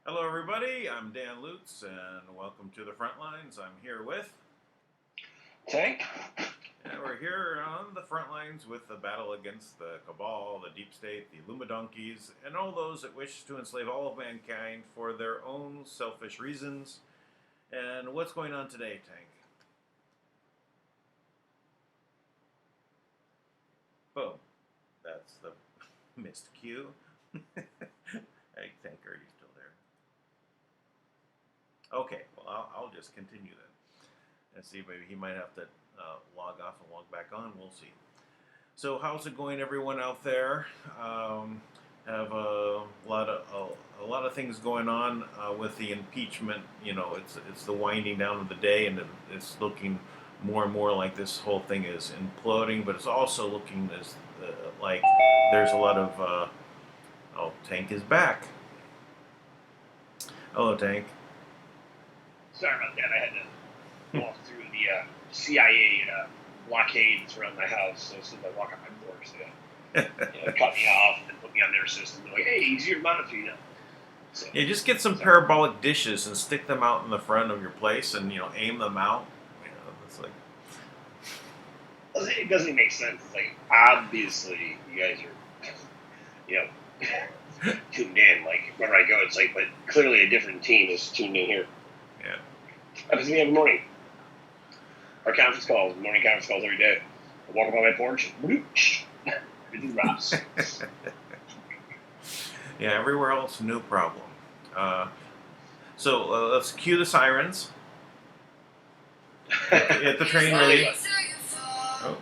Hello everybody, I'm Dan Lutz and welcome to the front lines. I'm here with Tank. And we're here on the front lines with the battle against the cabal, the deep state, the Illuminonkeys, and all those that wish to enslave all of mankind for their own selfish reasons. And what's going on today, Tank? Boom. That's the missed cue. Hey, Tank, are you still there? Okay, well, I'll just continue then. And see, maybe he might have to log off and log back on. We'll see. So, how's it going, everyone out there? Have a lot of things going on with the impeachment. You know, it's the winding down of the day, and it's looking more and more like this whole thing is imploding. But it's also looking as like there's a lot of oh, Tank is back. Hello, Tank. Sorry about that. I had to walk through the CIA blockades around my house. So as soon as I walk out my door, so they cut me off and put me on their system. They're like, hey, easier to monitor you now. So, yeah, just get some parabolic dishes and stick them out in the front of your place, and aim them out. It's like it doesn't even make sense. It's like obviously you guys are, tuned in. Like wherever I go, it's like, but clearly a different team is tuned in here. Yeah. Happens to me every morning. Our morning conference calls every day. I walk up on my porch, everything drops. Yeah, everywhere else, no problem. So let's cue the sirens. Hit the train ready. Oh.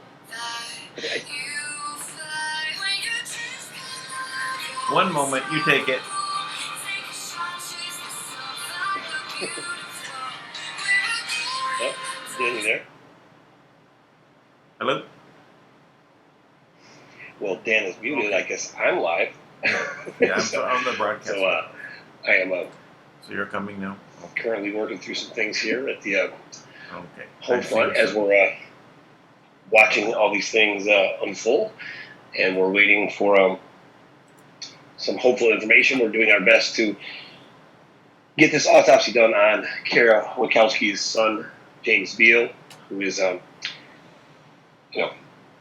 One moment, you take it. Oh, Dan, you there? Hello? Well, Dan is muted. Okay. I guess I'm live. Yeah, I'm on the broadcast. So I am so you're coming now? Okay. currently working through some things here at the Okay. home front as we're watching all these things unfold, and we're waiting for some hopeful information. We're doing our best to get this autopsy done on Kara Wachowski's son, James Beal, who is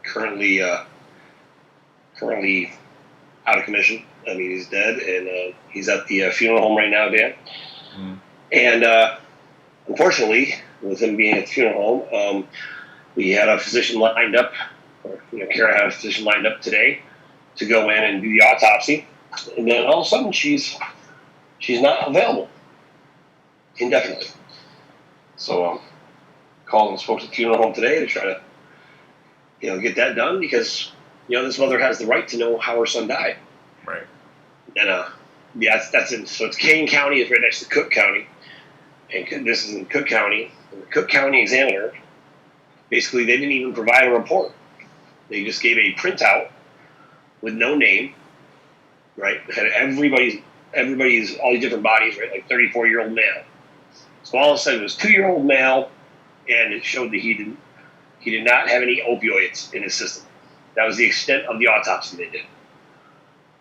currently out of commission. I mean, he's dead, and he's at the funeral home right now, Dan. Mm. And unfortunately, with him being at the funeral home, we had a physician lined up, or Kara had a physician lined up today to go in and do the autopsy, and then all of a sudden she's not available indefinitely. So called and spoke to the funeral home today to try to get that done, because this mother has the right to know how her son died. Right. And that's in, so it's Kane County is right next to Cook County, and this is in Cook County. And the Cook County Examiner, basically, they didn't even provide a report. They just gave a printout with no name, right? It had everybody's all these different bodies, right? Like 34-year-old male. So all it said was 2-year-old male, and it showed that he did not have any opioids in his system. That was the extent of the autopsy they did.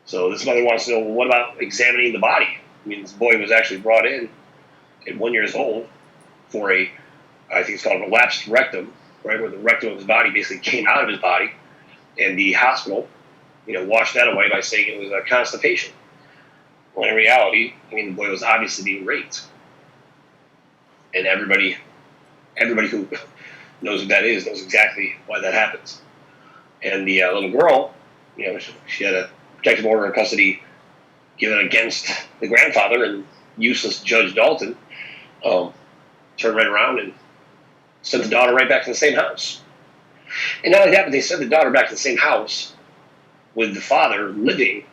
So this mother wants to know, well, what about examining the body? I mean, this boy was actually brought in at 1 year old for I think it's called a relapsed rectum, right, where the rectum of his body basically came out of his body, and the hospital, washed that away by saying it was a constipation. Well, in reality, I mean, the boy was obviously being raped, and everybody who knows what that is knows exactly why that happens. And the little girl, she had a protective order of custody given against the grandfather, and useless Judge Dalton turned right around and sent the daughter right back to the same house. And not only that, but they sent the daughter back to the same house with the father living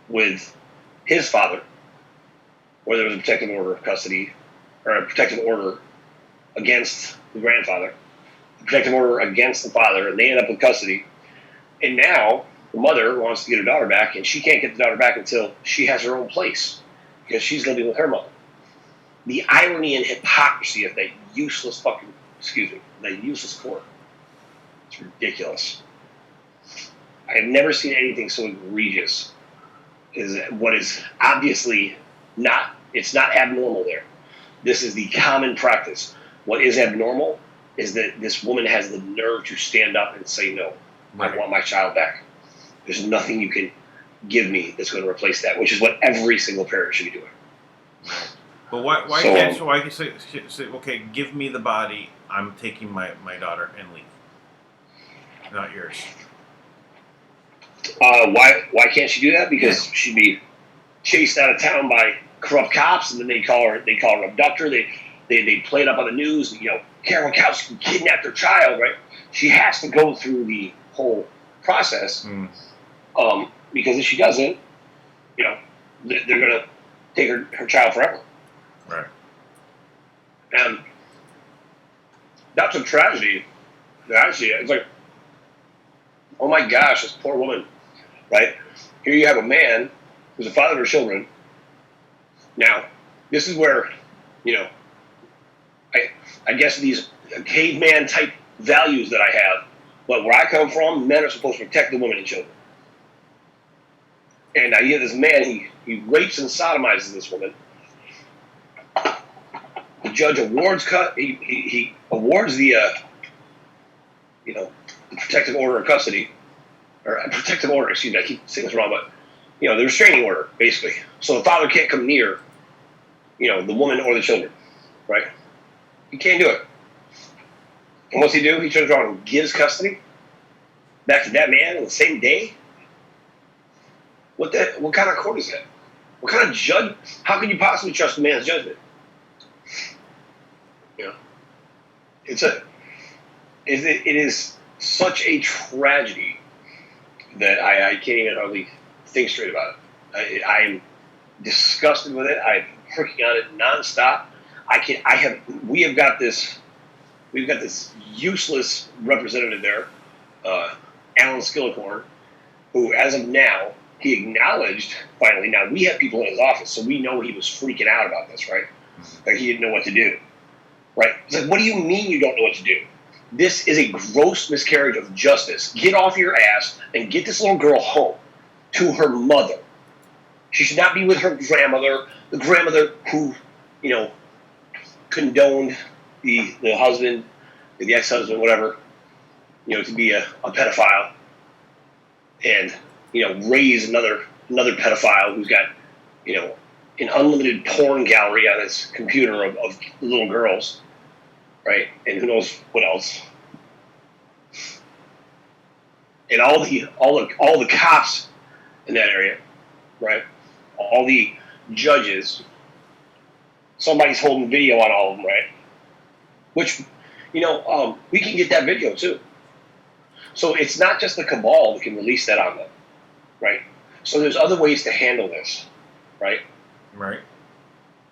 with his father, where there was a protective order of custody, or a protective order against the grandfather, a protective order against the father, and they end up with custody. And now the mother wants to get her daughter back, and she can't get the daughter back until she has her own place, because she's living with her mother. The irony and hypocrisy of that useless that useless court. It's ridiculous. I have never seen anything so egregious as what is obviously not, it's not abnormal there. This is the common practice. What is abnormal is that this woman has the nerve to stand up and say, no, I want my child back. There's nothing you can give me that's going to replace that, which is what every single parent should be doing. Right. But why can't you say, okay, give me the body, I'm taking my daughter and leave. Not yours. Why can't she do that? Because she'd be chased out of town by corrupt cops, and then they call her an abductor. They play it up on the news. Kara Wachowski kidnapped her child, right? She has to go through the whole process, because if she doesn't, they're gonna take her child forever. Right. And that's a tragedy. Actually, it's like, oh my gosh, this poor woman, right? Here you have a man who's a father of her children. Now, this is where, I guess these caveman type values that I have, but where I come from, men are supposed to protect the women and children. And I hear this man, he rapes and sodomizes this woman. The judge awards he awards the the protective order of custody, or a protective order, excuse me, I keep saying this wrong, but the restraining order, basically. So the father can't come near the woman or the children, right? He can't do it. And what's he do? He turns around and gives custody back to that man on the same day? What kind of court is that? What kind of judge? How can you possibly trust a man's judgment? It is such a tragedy that I can't even hardly think straight about it. I'm disgusted with it. I'm working on it nonstop. we've got this useless representative there, Alan Skillicorn, who, as of now, he acknowledged finally. Now we have people in his office, so we know he was freaking out about this, right? Like he didn't know what to do, right? It's like, what do you mean you don't know what to do? This is a gross miscarriage of justice. Get off your ass and get this little girl home to her mother. She should not be with her grandmother, the grandmother who, condoned the husband, the ex-husband, whatever, to be a pedophile, and raise another pedophile who's got an unlimited porn gallery on his computer of little girls, right? And who knows what else? And all the cops in that area, right? All the judges. Somebody's holding video on all of them, right? Which, we can get that video too. So it's not just the cabal that can release that on them, right? So there's other ways to handle this, right? Right.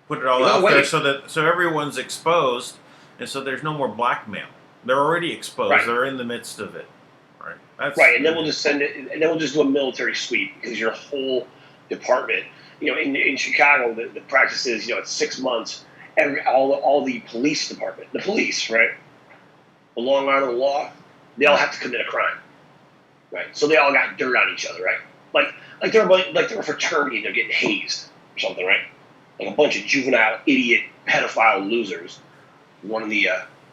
Put it all out there so everyone's exposed, and so there's no more blackmail. They're already exposed. Right. They're in the midst of it, right? That's right, and then we'll just send it, and then we'll just do a military sweep because your whole department, in Chicago, the practice is, it's 6 months. All the police department, the police, right, the long arm of the law, they all have to commit a crime, right? So they all got dirt on each other, right? Like they're a fraternity and they're getting hazed or something, right? Like a bunch of juvenile, idiot, pedophile losers. One of the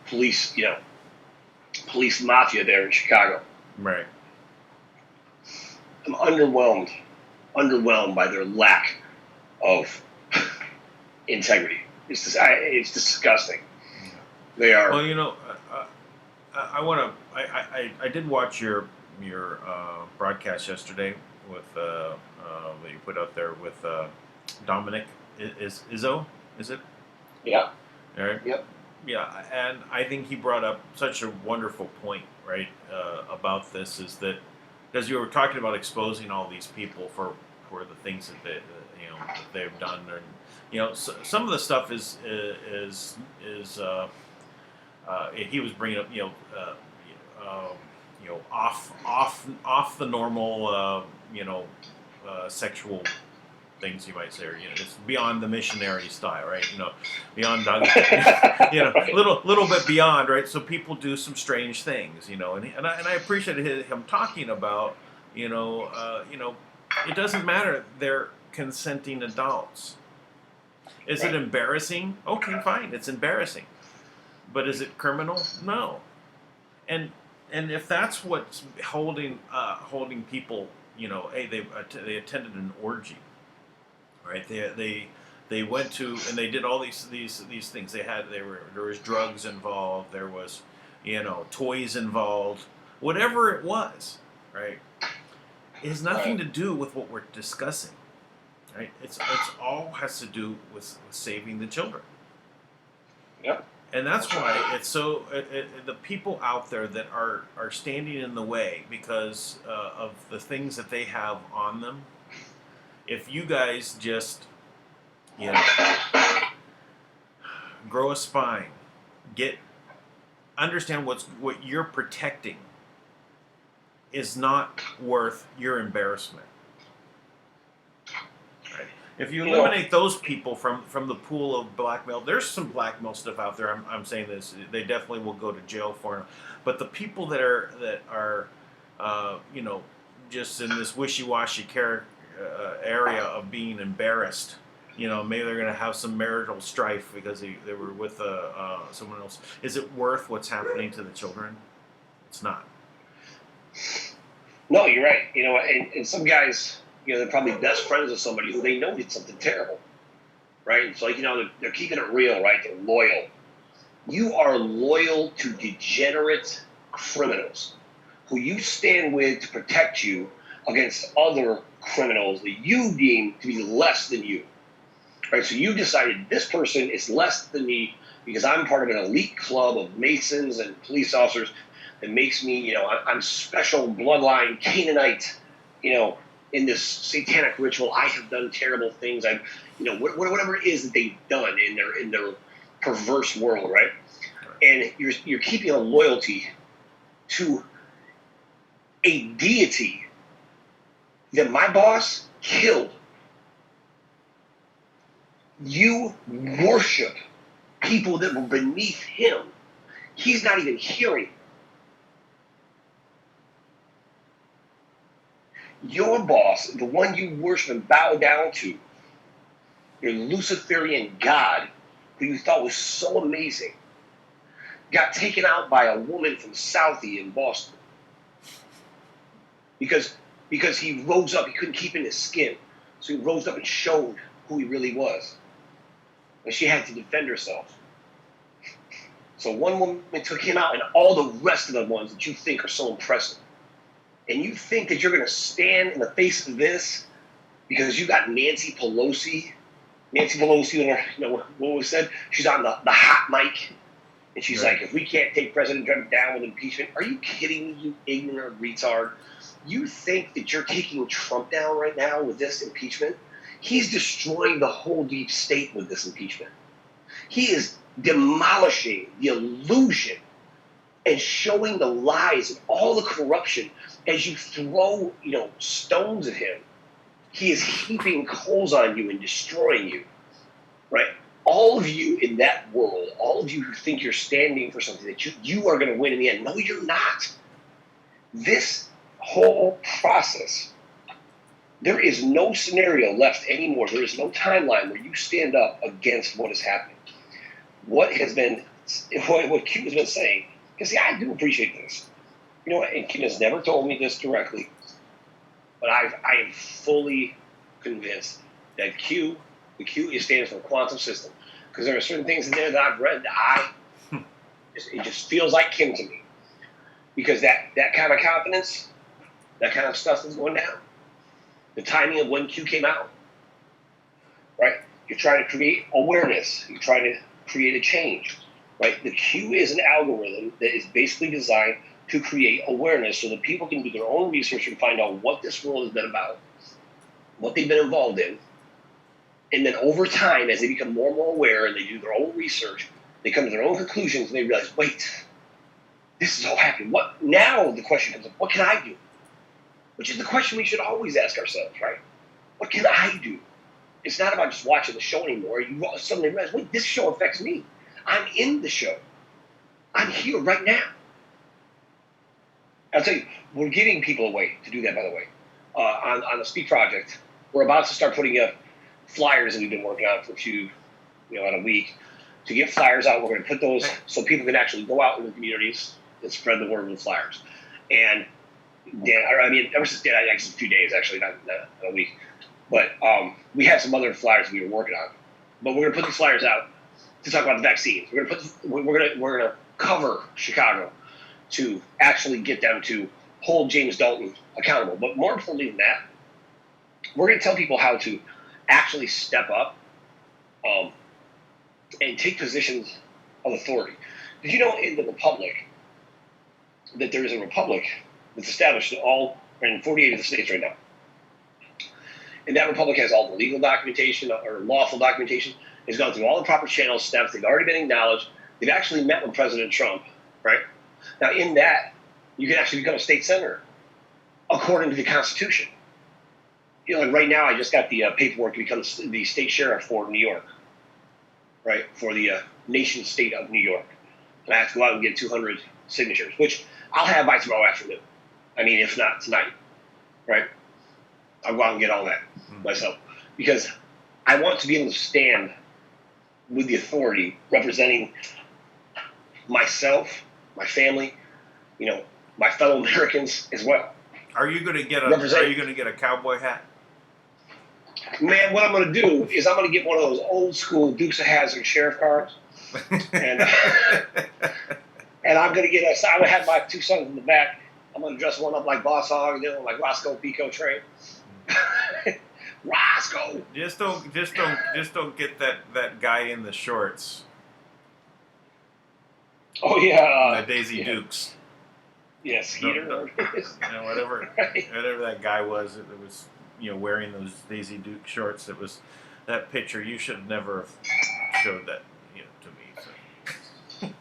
police mafia there in Chicago. Right. I'm underwhelmed by their lack of integrity. It's disgusting. They are. Well, I did watch your broadcast yesterday with that you put out there with Dominic Izzo, is it? Yeah. All right. Yep. Yeah, and I think he brought up such a wonderful point, right, about this, is that because you were talking about exposing all these people for the things that that they've done, and some of the stuff is he was bringing up off the normal sexual things, you might say, or it's beyond the missionary style, right? Beyond little bit beyond, right? So people do some strange things, and I appreciated him talking about, it doesn't matter, they're consenting adults. Is it embarrassing? Okay, fine, it's embarrassing, but is it criminal? No. And if that's what's holding people, hey, they attended an orgy. Right, they went to, and they did all these things. There was drugs involved. There was, toys involved. Whatever it was, right? It has nothing to do with what we're discussing, right? It's all has to do with saving the children. Yep. And that's why it's so. The people out there that are standing in the way because of the things that they have on them. If you guys just, grow a spine, understand what you're protecting is not worth your embarrassment. Right? If you eliminate those people from the pool of blackmail, there's some blackmail stuff out there. I'm saying this, they definitely will go to jail for it. But the people that are just in this wishy-washy area of being embarrassed, maybe they're going to have some marital strife because they were with someone else. Is it worth what's happening to the children? It's not. No, you're right. And some guys, they're probably best friends with somebody who they know did something terrible, right? It's like, they're keeping it real, right? They're loyal. You are loyal to degenerate criminals who you stand with to protect you against other criminals that you deem to be less than you, right? So you decided this person is less than me because I'm part of an elite club of Masons and police officers that makes me, I'm special bloodline Canaanite, in this satanic ritual. I have done terrible things. I've, whatever it is that they've done in their perverse world, right? And you're keeping a loyalty to a deity that my boss killed. You worship people that were beneath him. He's not even hearing. Your boss, the one you worship and bow down to, your Luciferian god, who you thought was so amazing, got taken out by a woman from Southie in Boston. Because he rose up, he couldn't keep in his skin. So he rose up and showed who he really was. And she had to defend herself. So one woman took him out and all the rest of the ones that you think are so impressive. And you think that you're going to stand in the face of this because you got Nancy Pelosi. Nancy Pelosi, what was said? She's on the hot mic. And she's like, if we can't take President Trump down with impeachment, are you kidding me, you ignorant retard? You think that you're taking Trump down right now with this impeachment? He's destroying the whole deep state with this impeachment. He is demolishing the illusion and showing the lies and all the corruption as you throw, stones at him. He is heaping coals on you and destroying you, right? All of you in that world, all of you who think you're standing for something that you are going to win in the end. No, you're not. This whole process, there is no scenario left anymore. There is no timeline where you stand up against what is happening. What Q has been saying, because see, I do appreciate this. And Kim has never told me this directly, but I am fully convinced that the Q stands for quantum system. Because there are certain things in there that I've read that it just feels like Kim to me. Because that kind of confidence, that kind of stuff is going down. The timing of when Q came out, right? You're trying to create awareness. You're trying to create a change, right? The Q is an algorithm that is basically designed to create awareness so that people can do their own research and find out what this world has been about, what they've been involved in. And then over time, as they become more and more aware and they do their own research, they come to their own conclusions and they realize, wait, this is all happening. What now? The question comes up, what can I do? Which is the question we should always ask ourselves, right? What can I do? It's not about just watching the show anymore. You suddenly realize, wait, this show affects me. I'm in the show. I'm here right now. I'll tell you, we're giving people away to do that, by the way. On the Speak Project, we're about to start putting up flyers that we've been working on for about a week. To get flyers out, we're going to put those so people can actually go out in the communities and spread the word with flyers. And ever since Dan, actually a few days, actually, not a week. But we had some other flyers we were working on. But we're going to put these flyers out to talk about the vaccines. We're going to cover Chicago to actually get them to hold James Dalton accountable. But more importantly than that, we're going to tell people how to actually step up and take positions of authority. Did you know in the Republic that there is a republic that's established in 48 of the states right now? And that republic has all the legal documentation or lawful documentation. It's gone through all the proper channel steps. They've already been acknowledged. They've actually met with President Trump, right? Now, in that, you can actually become a state senator according to the Constitution. Like right now, I just got the paperwork to become the state sheriff for New York, right? For the nation state of New York. And I have to go out and get 200 signatures, which I'll have by tomorrow afternoon. I mean, if not tonight, right? I'll go out and get all that myself. Because I want to be able to stand with the authority representing myself, my family, my fellow Americans as well. Are you going to get a cowboy hat? Man, what I'm going to do is I'm going to get one of those old school Dukes of Hazzard sheriff cards, and I'm going to I'm going to have my two sons in the back. I'm going to dress one up like Boss Hog, the other one like Roscoe Pico Train. Roscoe. Just don't get that guy in the shorts. Oh yeah, the Daisy Dukes. Yes, Skeeter. Whatever that guy was that was wearing those Daisy Duke shorts. It was that picture. You should have never showed that to me.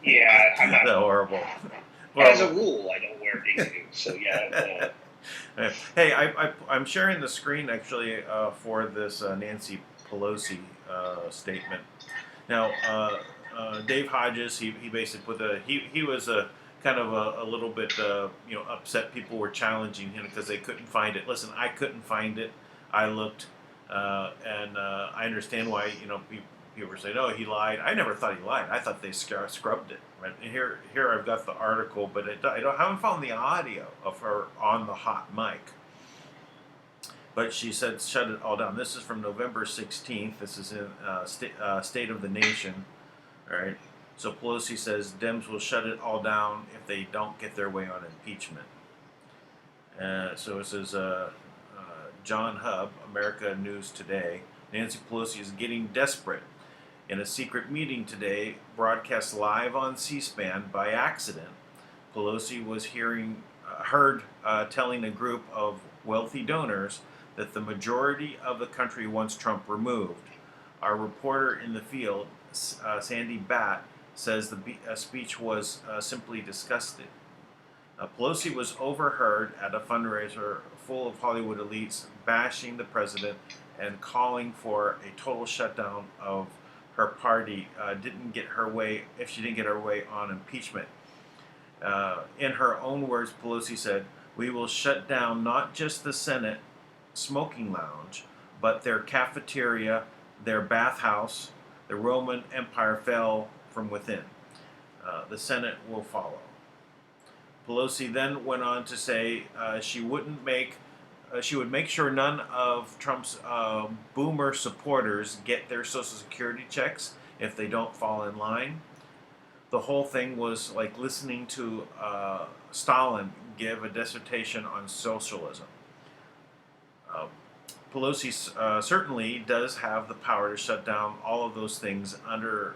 Yeah, I'm not. That's horrible. As a rule, I don't wear big suits, so yeah. Hey, I'm sharing the screen actually for this Nancy Pelosi statement. Now, Dave Hodges, he basically put he was a kind of a little bit upset. People were challenging him because they couldn't find it. Listen, I couldn't find it. I looked, and I understand why people were saying, "Oh, he lied." I never thought he lied. I thought they scrubbed it. Right, and here I've got the article, but I haven't found the audio of her on the hot mic. But she said, "Shut it all down." This is from November 16th. This is in State of the Nation. All right. So Pelosi says Dems will shut it all down if they don't get their way on impeachment. So it says John Hub, America News Today. Nancy Pelosi is getting desperate. In a secret meeting today, broadcast live on C-SPAN by accident, Pelosi was heard telling a group of wealthy donors that the majority of the country wants Trump removed. Our reporter in the field, Sandy Batt, says the speech was simply disgusted. Pelosi was overheard at a fundraiser full of Hollywood elites bashing the president and calling for a total shutdown of her party if she didn't get her way on impeachment. In her own words, Pelosi said, "We will shut down not just the Senate smoking lounge, but their cafeteria, their bathhouse. The Roman Empire fell from within. The Senate will follow." Pelosi then went on to say she would make sure none of Trump's boomer supporters get their Social Security checks if they don't fall in line. The whole thing was like listening to Stalin give a dissertation on socialism. Pelosi certainly does have the power to shut down all of those things under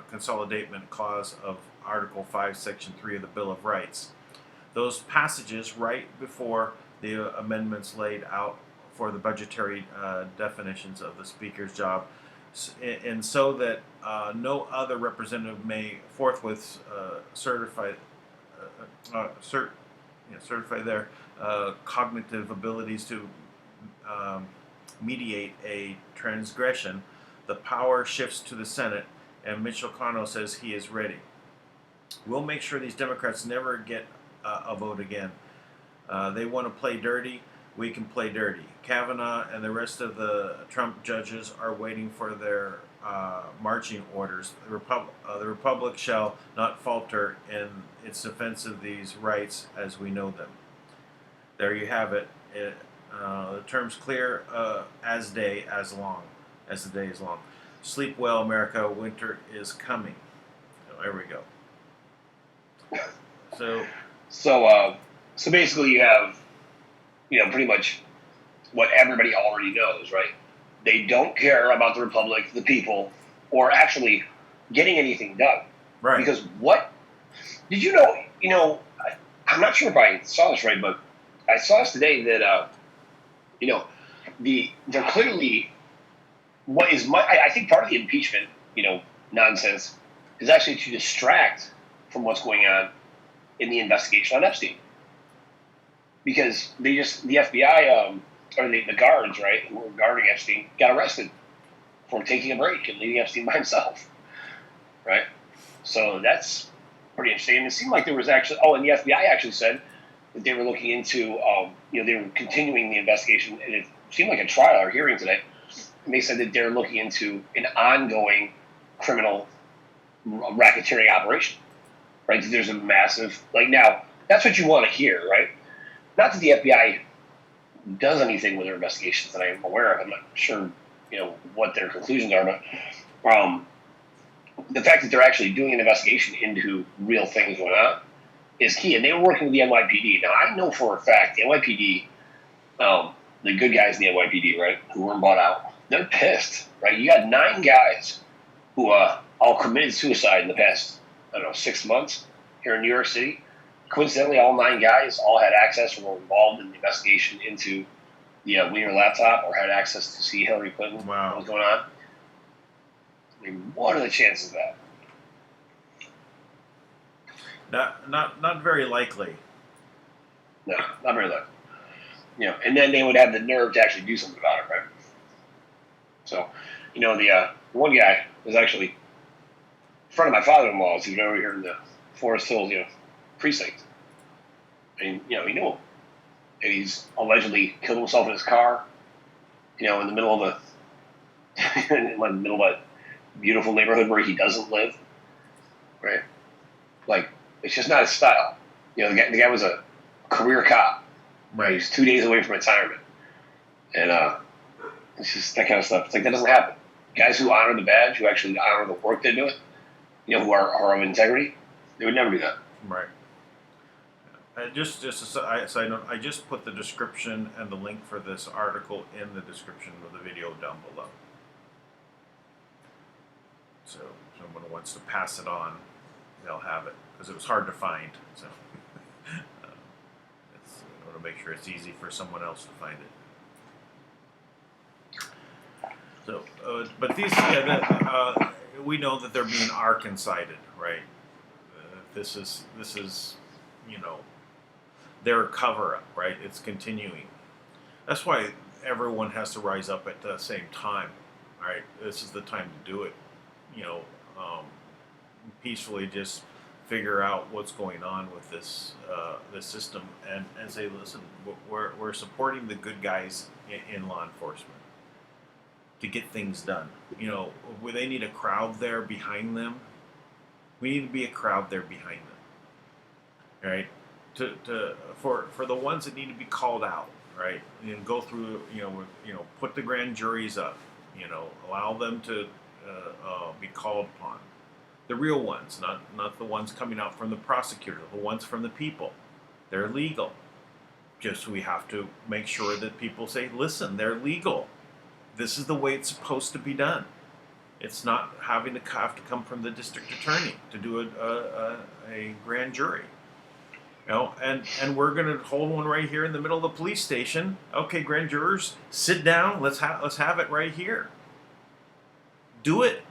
Consolidation Clause of Article 5, Section 3 of the Bill of Rights. Those passages right before the amendments laid out for the budgetary definitions of the Speaker's job, and so that no other representative may forthwith certify their cognitive abilities to mediate a transgression. The power shifts to the Senate, and Mitch McConnell says he is ready. We'll make sure these Democrats never get a vote again. They want to play dirty. We can play dirty. Kavanaugh and the rest of the Trump judges are waiting for their marching orders. The Republic shall not falter in its defense of these rights as we know them. There you have it. The term's clear as the day is long. Sleep well, America. Winter is coming. So there we go. So basically, you have, pretty much what everybody already knows, right? They don't care about the Republic, the people, or actually getting anything done. Right. Because what did you know? I'm not sure if I saw this right, but I saw this today that they're clearly what is I think part of the impeachment nonsense is actually to distract from what's going on in the investigation on Epstein, because the FBI or the guards, right, who were guarding Epstein got arrested for taking a break and leaving Epstein by himself, right? So that's pretty interesting. And it seemed like there was actually and the FBI actually said that they were looking into they were continuing the investigation, and it seemed like a trial or hearing today. And they said that they're looking into an ongoing criminal racketeering operation, right? There's a massive now. That's what you want to hear, right? Not that the FBI does anything with their investigations that I'm aware of. I'm not sure, what their conclusions are, but the fact that they're actually doing an investigation into real things going on is key. And they were working with the NYPD. Now, I know for a fact the NYPD, the good guys in the NYPD, right, who weren't bought out, they're pissed, right? You got 9 guys who all committed suicide in the past, 6 months here in New York City. Coincidentally, all 9 guys all had access or were involved in the investigation into the Wiener laptop or had access to see Hillary Clinton. Wow. What was going on? I mean, what are the chances of that? Not very likely. No, not very likely. And then they would have the nerve to actually do something about it, right? So, the one guy was actually in front of my father-in-law's. He was over here in the Forest Hills, precinct. And, he knew him. And he's allegedly killed himself in his car, in the middle of a beautiful neighborhood where he doesn't live, right? Like, it's just not his style. The guy was a career cop. Right. He's 2 days away from retirement. And it's just that kind of stuff. It's like, that doesn't happen. Guys who honor the badge, who actually honor the work they do, who are of integrity, they would never do that. Right. Just a side note, I just put the description and the link for this article in the description of the video down below. So if someone wants to pass it on, they'll have it, because it was hard to find. So I want to make sure it's easy for someone else to find it. So, but these, we know that they're being arc-incited, right? This is their cover-up, right? It's continuing. That's why everyone has to rise up at the same time, right? This is the time to do it. Peacefully just figure out what's going on with this system and say, listen, we're supporting the good guys in law enforcement to get things done. Where they need a crowd there behind them, we need to be a crowd there behind them, right? For the ones that need to be called out, right? And go through, put the grand juries up, allow them to be called upon. The real ones, not the ones coming out from the prosecutor, the ones from the people. They're legal. Just we have to make sure that people say, listen, they're legal. This is the way it's supposed to be done. It's not having to have to come from the district attorney to do a grand jury. And we're going to hold one right here in the middle of the police station. Okay, grand jurors, sit down. Let's have it right here. Do it.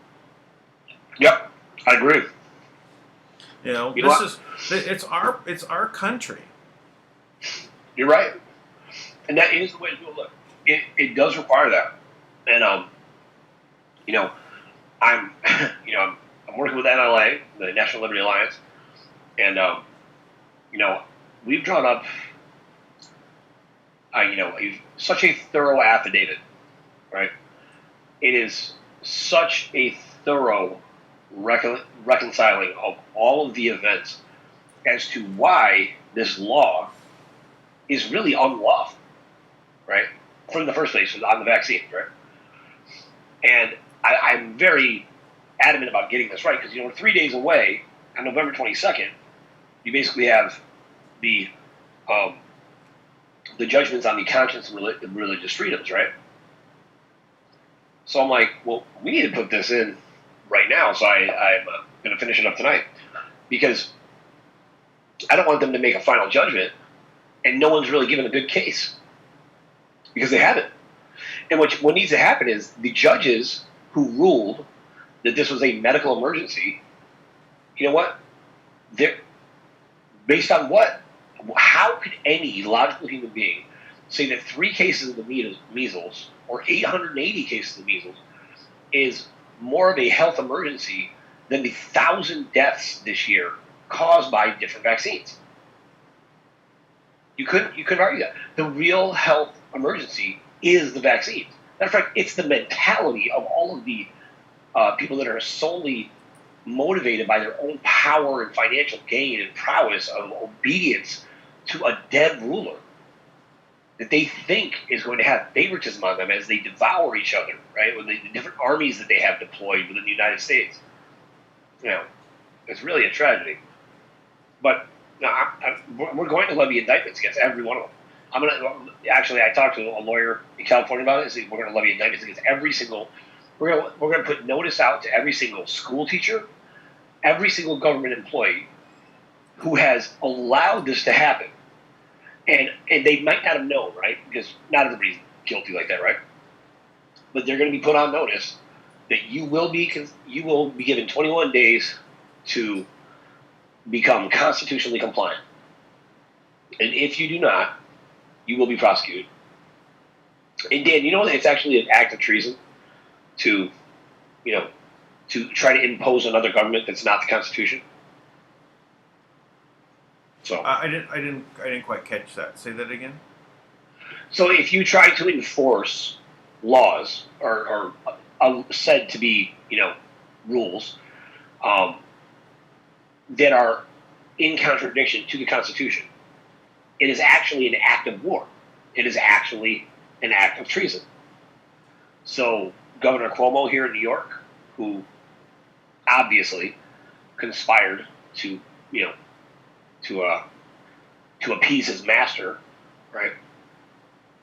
Yep. I agree. It's our country. You're right, and that is the way to do it. It does require that, and I'm working with NLA, the National Liberty Alliance, and we've drawn up such a thorough affidavit, right? It is such a thorough reconciling of all of the events as to why this law is really unlawful, right? From the first place, on the vaccine, right? And I'm very adamant about getting this right because, we're 3 days away. On November 22nd, you basically have the judgments on the conscience and religious freedoms, right? So I'm like, well, we need to put this in right now, so I'm going to finish it up tonight because I don't want them to make a final judgment and no one's really given a good case because they haven't. And what needs to happen is the judges who ruled that this was a medical emergency, you know what? They're based on what? How could any logical human being say that 3 cases of the measles or 880 cases of measles is more of a health emergency than the 1,000 deaths this year caused by different vaccines? You couldn't argue that. The real health emergency is the vaccines. Matter of fact, it's the mentality of all of the people that are solely motivated by their own power and financial gain and prowess of obedience to a dead ruler that they think is going to have favoritism on them as they devour each other, right? With the different armies that they have deployed within the United States. It's really a tragedy. But we're going to levy indictments against every one of them. I talked to a lawyer in California about it. We're going to levy indictments against every single. We're going to put notice out to every single school teacher, every single government employee who has allowed this to happen. And they might not have known, right? Because not everybody's guilty like that, right? But they're going to be put on notice that you will be given 21 days to become constitutionally compliant. And if you do not, you will be prosecuted. And Dan, you know it's actually an act of treason to, to try to impose another government that's not the Constitution. So I didn't quite catch that. Say that again. So if you try to enforce laws or said to be, rules that are in contradiction to the Constitution, it is actually an act of war. It is actually an act of treason. So Governor Cuomo here in New York, who obviously conspired to appease his master, right?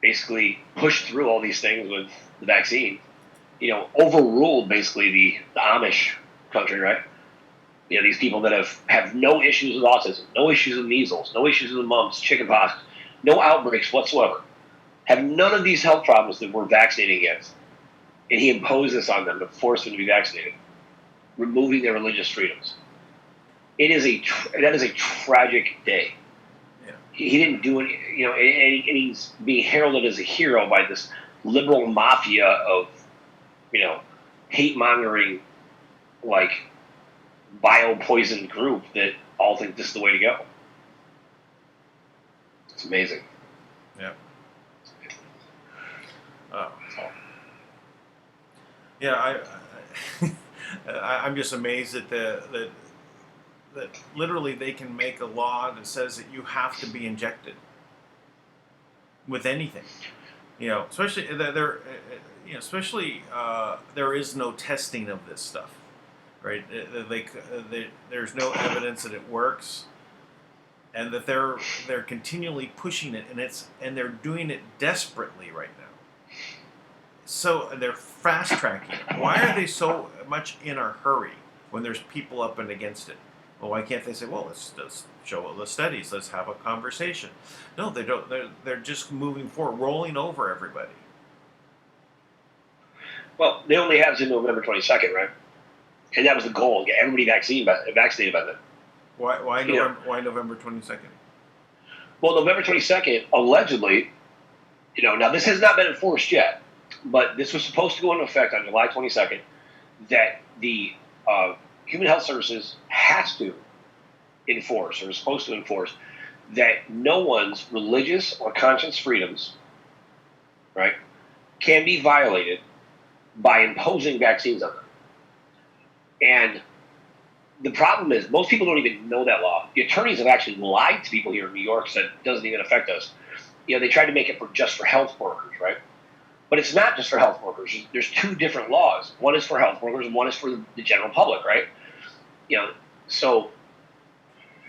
Basically pushed through all these things with the vaccine, overruled basically the Amish country, right? These people that have no issues with autism, no issues with measles, no issues with mumps, chickenpox, no outbreaks whatsoever, have none of these health problems that we're vaccinating against. And he imposed this on them to force them to be vaccinated, removing their religious freedoms. That is a tragic day. Yeah. He didn't do it, and he's being heralded as a hero by this liberal mafia of, hate-mongering, bio-poisoned group that all think this is the way to go. It's amazing. Yeah. Yeah, I'm just amazed that that literally they can make a law that says that you have to be injected with anything. Especially there is no testing of this stuff, right? There's no evidence that it works, and that they're continually pushing it, and they're doing it desperately right now. So they're fast tracking it. Why are they so much in a hurry when there's people up and against it? Well, why can't they say, well, let's show all the studies, let's have a conversation? No, they don't. They're just moving forward, rolling over everybody. Well, they only have to November 22nd, right? And that was the goal, get everybody vaccinated by then. Why November 22nd? Well, November 22nd, allegedly, now this has not been enforced yet, but this was supposed to go into effect on July 22nd, that the Human Health Services has to enforce, or is supposed to enforce, that no one's religious or conscience freedoms, right, can be violated by imposing vaccines on them. And the problem is, most people don't even know that law. The attorneys have actually lied to people here in New York, said it doesn't even affect us. They tried to make it just for health workers, right? But it's not just for health workers. There's two different laws. One is for health workers and one is for the general public, right? So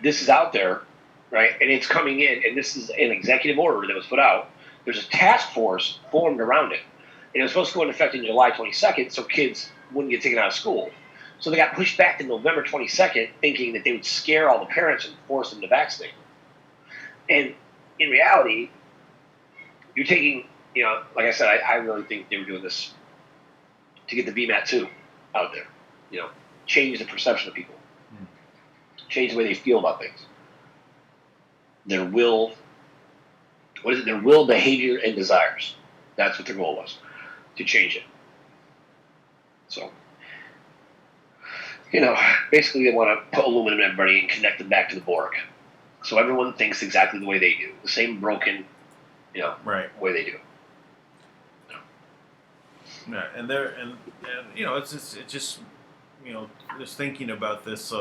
this is out there, right? And it's coming in, and this is an executive order that was put out. There's a task force formed around it. And it was supposed to go into effect on July 22nd so kids wouldn't get taken out of school. So they got pushed back to November 22nd, thinking that they would scare all the parents and force them to vaccinate. And in reality, you're taking, like I said, I really think they were doing this to get the VMAT2 out there. Change the perception of people. Change the way they feel about things. Their will, their will, behavior, and desires. That's what their goal was, to change it. So, basically they want to put aluminum in everybody and connect them back to the Borg. So everyone thinks exactly the way they do. The same broken, way they do. Yeah, and it's just just thinking about this.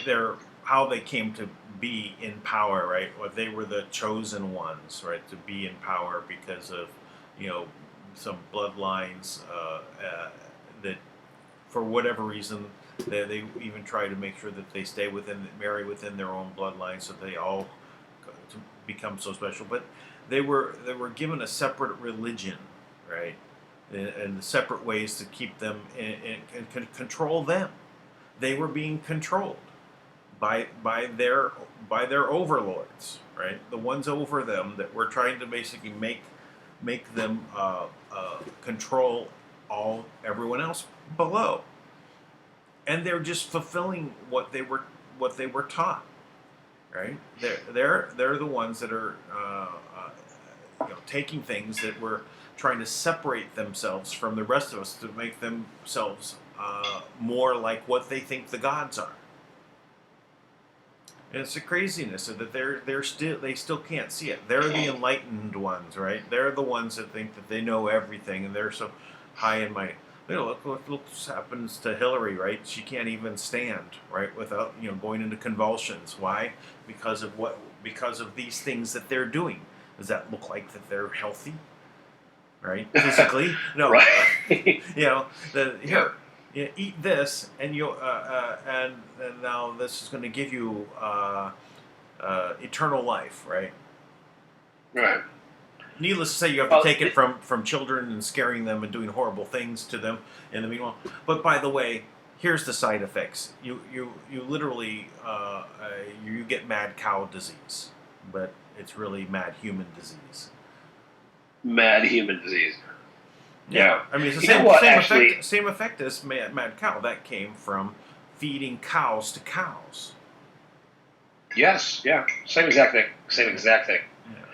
They're how they came to be in power, right? Well, they were the chosen ones, right, to be in power because of some bloodlines that, for whatever reason, they even try to make sure that they marry within their own bloodline, so they all become so special. But they were given a separate religion, right, and separate ways to keep them and control them. They were being controlled by their overlords, right? The ones over them that were trying to basically make them control everyone else below. and they're just fulfilling what they were taught, right? They're the ones that are taking things that were trying to separate themselves from the rest of us to make themselves more like what they think the gods are. And it's the craziness of that they still can't see it. They're the enlightened ones, right? They're the ones that think that they know everything, and they're so high and mighty. Look what happens to Hillary, right? She can't even stand, right, without going into convulsions. Why? Because of these things that they're doing. Does that look like that they're healthy, right? Physically, no. Right. Here. Eat this, and and now this is going to give you eternal life, right? Right. Needless to say, you have to take it from children and scaring them and doing horrible things to them in the meanwhile. But by the way, here's the side effects. You literally you get mad cow disease, but it's really mad human disease. Mad human disease. Yeah. I mean, it's the same effect as mad cow. That came from feeding cows to cows. Yes, yeah. Same exact thing. Yeah.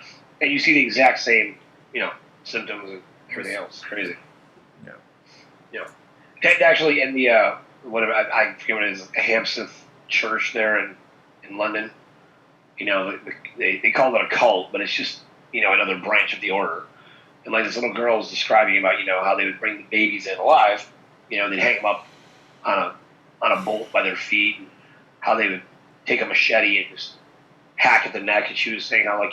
And you see the exact same, symptoms and everything else. Crazy. Yeah. Yeah. And actually, in the, whatever, I forget what it is, Hampstead Church there in London, they call it a cult, but it's just, another branch of the order. And like this little girl was describing about, how they would bring the babies in alive. They'd hang them up on a bolt by their feet, and how they would take a machete and just hack at the neck. And she was saying how,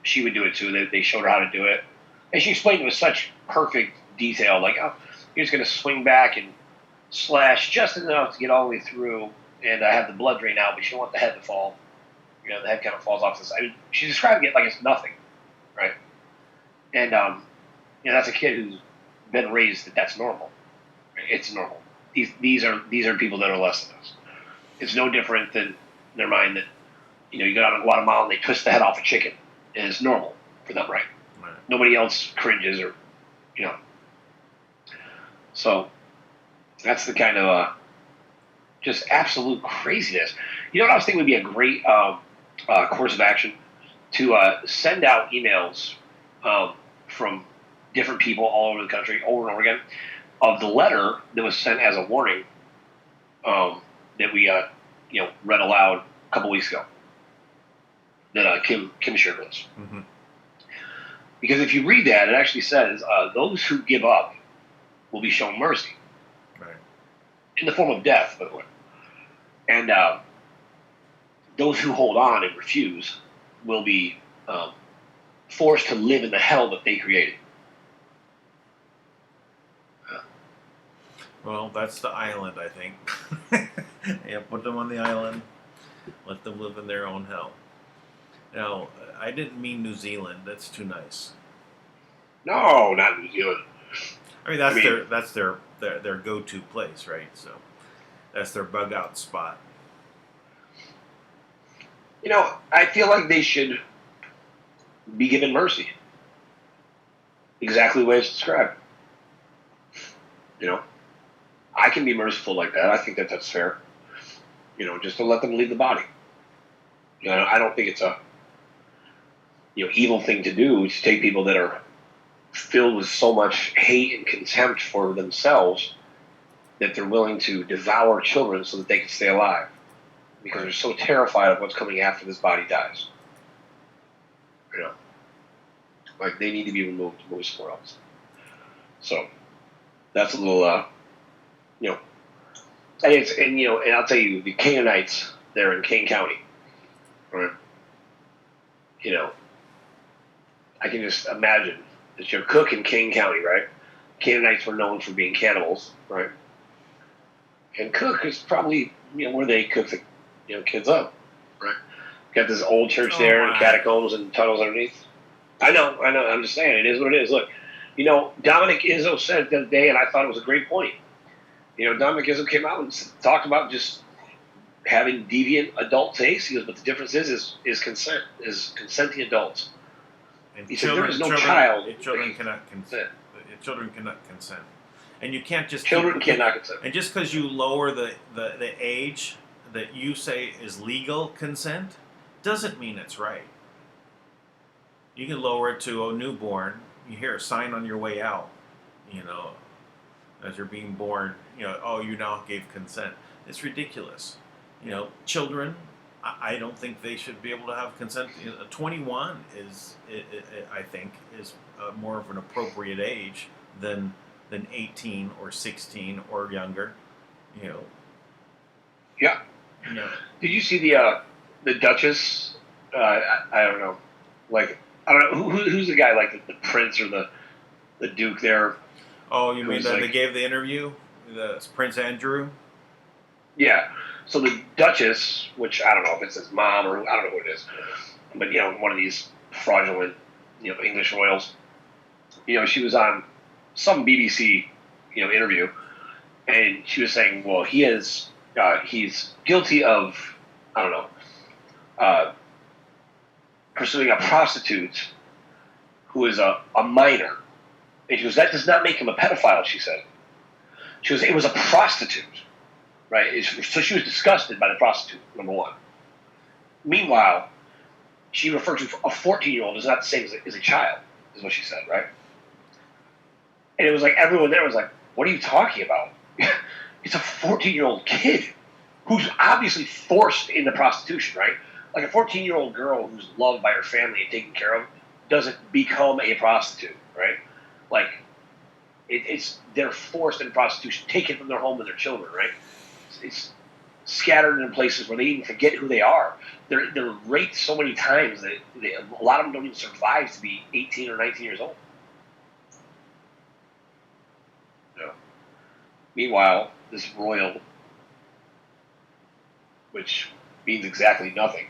she would do it too. They showed her how to do it. And she explained it with such perfect detail. Like, oh, you're just going to swing back and slash just enough to get all the way through and have the blood drain out, but you don't want the head to fall. The head kind of falls off the side. I mean, she's describing it like it's nothing, right? And, that's a kid who's been raised that that's normal. It's normal. These are people that are less than us. It's no different than in their mind that, you go down to Guatemala and they twist the head off a chicken. And it's normal for them, right? Nobody else cringes or, So, that's the kind of just absolute craziness. You know what I was thinking would be a great course of action? To send out emails from different people all over the country, over and over again, of the letter that was sent as a warning that we read aloud a couple weeks ago that Kim shared with us. Mm-hmm. Because if you read that, it actually says those who give up will be shown mercy, right, in the form of death, by the way, and those who hold on and refuse will be forced to live in the hell that they created. Well, that's the island, I think. Put them on the island, let them live in their own hell. Now, I didn't mean New Zealand. That's too nice. No, not New Zealand. I mean, that's their go-to place, right? So that's their bug-out spot. I feel like they should be given mercy. Exactly the way it's described. I can be merciful like that. I think that that's fair. Just to let them leave the body. I don't think it's a evil thing to do to take people that are filled with so much hate and contempt for themselves that they're willing to devour children so that they can stay alive. Because they're so terrified of what's coming after this body dies. Like they need to be removed to move somewhere else. So that's a little, and I'll tell you, the Canaanites there in Kane County, right? I can just imagine that you're Cook in Kane County, right? Canaanites were known for being cannibals, right? And Cook is probably where they cook the kids up, right? Got this old church there and catacombs and tunnels underneath. I know. I'm just saying, it is what it is. Look, Dominic Izzo said it the other day, and I thought it was a great point. Dominic Izzo came out and talked about just having deviant adult taste. He goes, but the difference is consent, is consenting adults. And he said there is no child. Children cannot consent. Children cannot consent. And you can't just children cannot consent. And just because you lower the age that you say is legal consent, doesn't mean it's right. You can lower it to a newborn. You hear a sign on your way out, as you're being born. Oh, you now gave consent. It's ridiculous. Children, I don't think they should be able to have consent. 21 is, I think, is more of an appropriate age than 18 or 16 or younger. Yeah. No. Did you see the Duchess? I don't know. Like, I don't know who's the guy, like the prince or the duke there. Oh, you mean that they gave the interview? That's Prince Andrew? Yeah. So the Duchess, which I don't know if it's his mom or I don't know who it is, but one of these fraudulent, English royals. She was on some BBC, interview, and she was saying, well, he's guilty of, I don't know, pursuing a prostitute who is a minor. And she goes, that does not make him a pedophile, she said. She goes, it was a prostitute, right? So she was disgusted by the prostitute, number one. Meanwhile, she referred to a 14-year-old as not the same as a child, is what she said, right? And it was like everyone there was like, what are you talking about? It's a 14-year-old kid who's obviously forced into prostitution, right? Like a 14-year-old girl who's loved by her family and taken care of doesn't become a prostitute, right? Like, they're forced into prostitution, taken from their home and their children, right? It's scattered in places where they even forget who they are. They're raped so many times that a lot of them don't even survive to be 18 or 19 years old. Meanwhile, this royal, which means exactly nothing,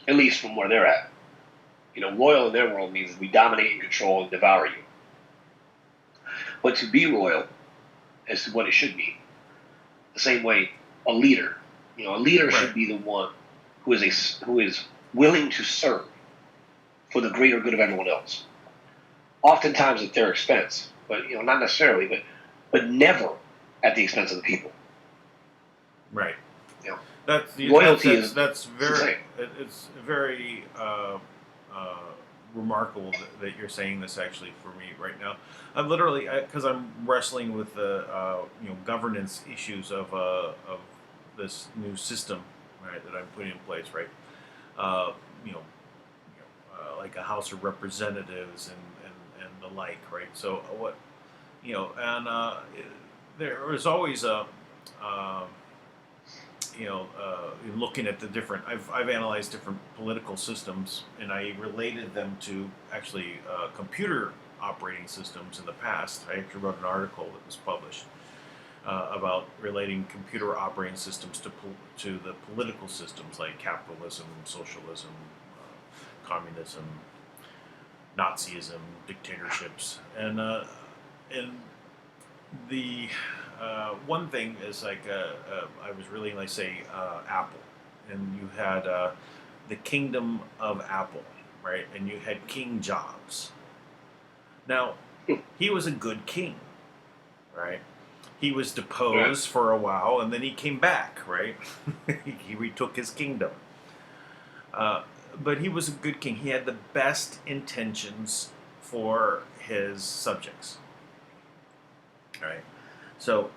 at least from where they're at. Royal in their world means we dominate and control and devour you. But to be royal, as to what it should be, the same way a leader, right, should be the one who is willing to serve for the greater good of everyone else. Oftentimes at their expense, but not necessarily, but never at the expense of the people. Right. Loyalty that's very it's very remarkable that you're saying this actually for me right now. I'm literally because I'm wrestling with the governance issues of this new system, right, that I'm putting in place, right. Like a House of Representatives and the like, right. So what. There was always looking at the different. I've analyzed different political systems, and I related them to actually computer operating systems in the past. I actually wrote an article that was published about relating computer operating systems to the political systems like capitalism, socialism, communism, Nazism, dictatorships, and the one thing is like I was really like say Apple, and you had the kingdom of Apple, right? And you had King Jobs. Now he was a good king, right? He was deposed for a while, and then he came back, right? He retook his kingdom. But he was a good king. He had the best intentions for his subjects, right? So,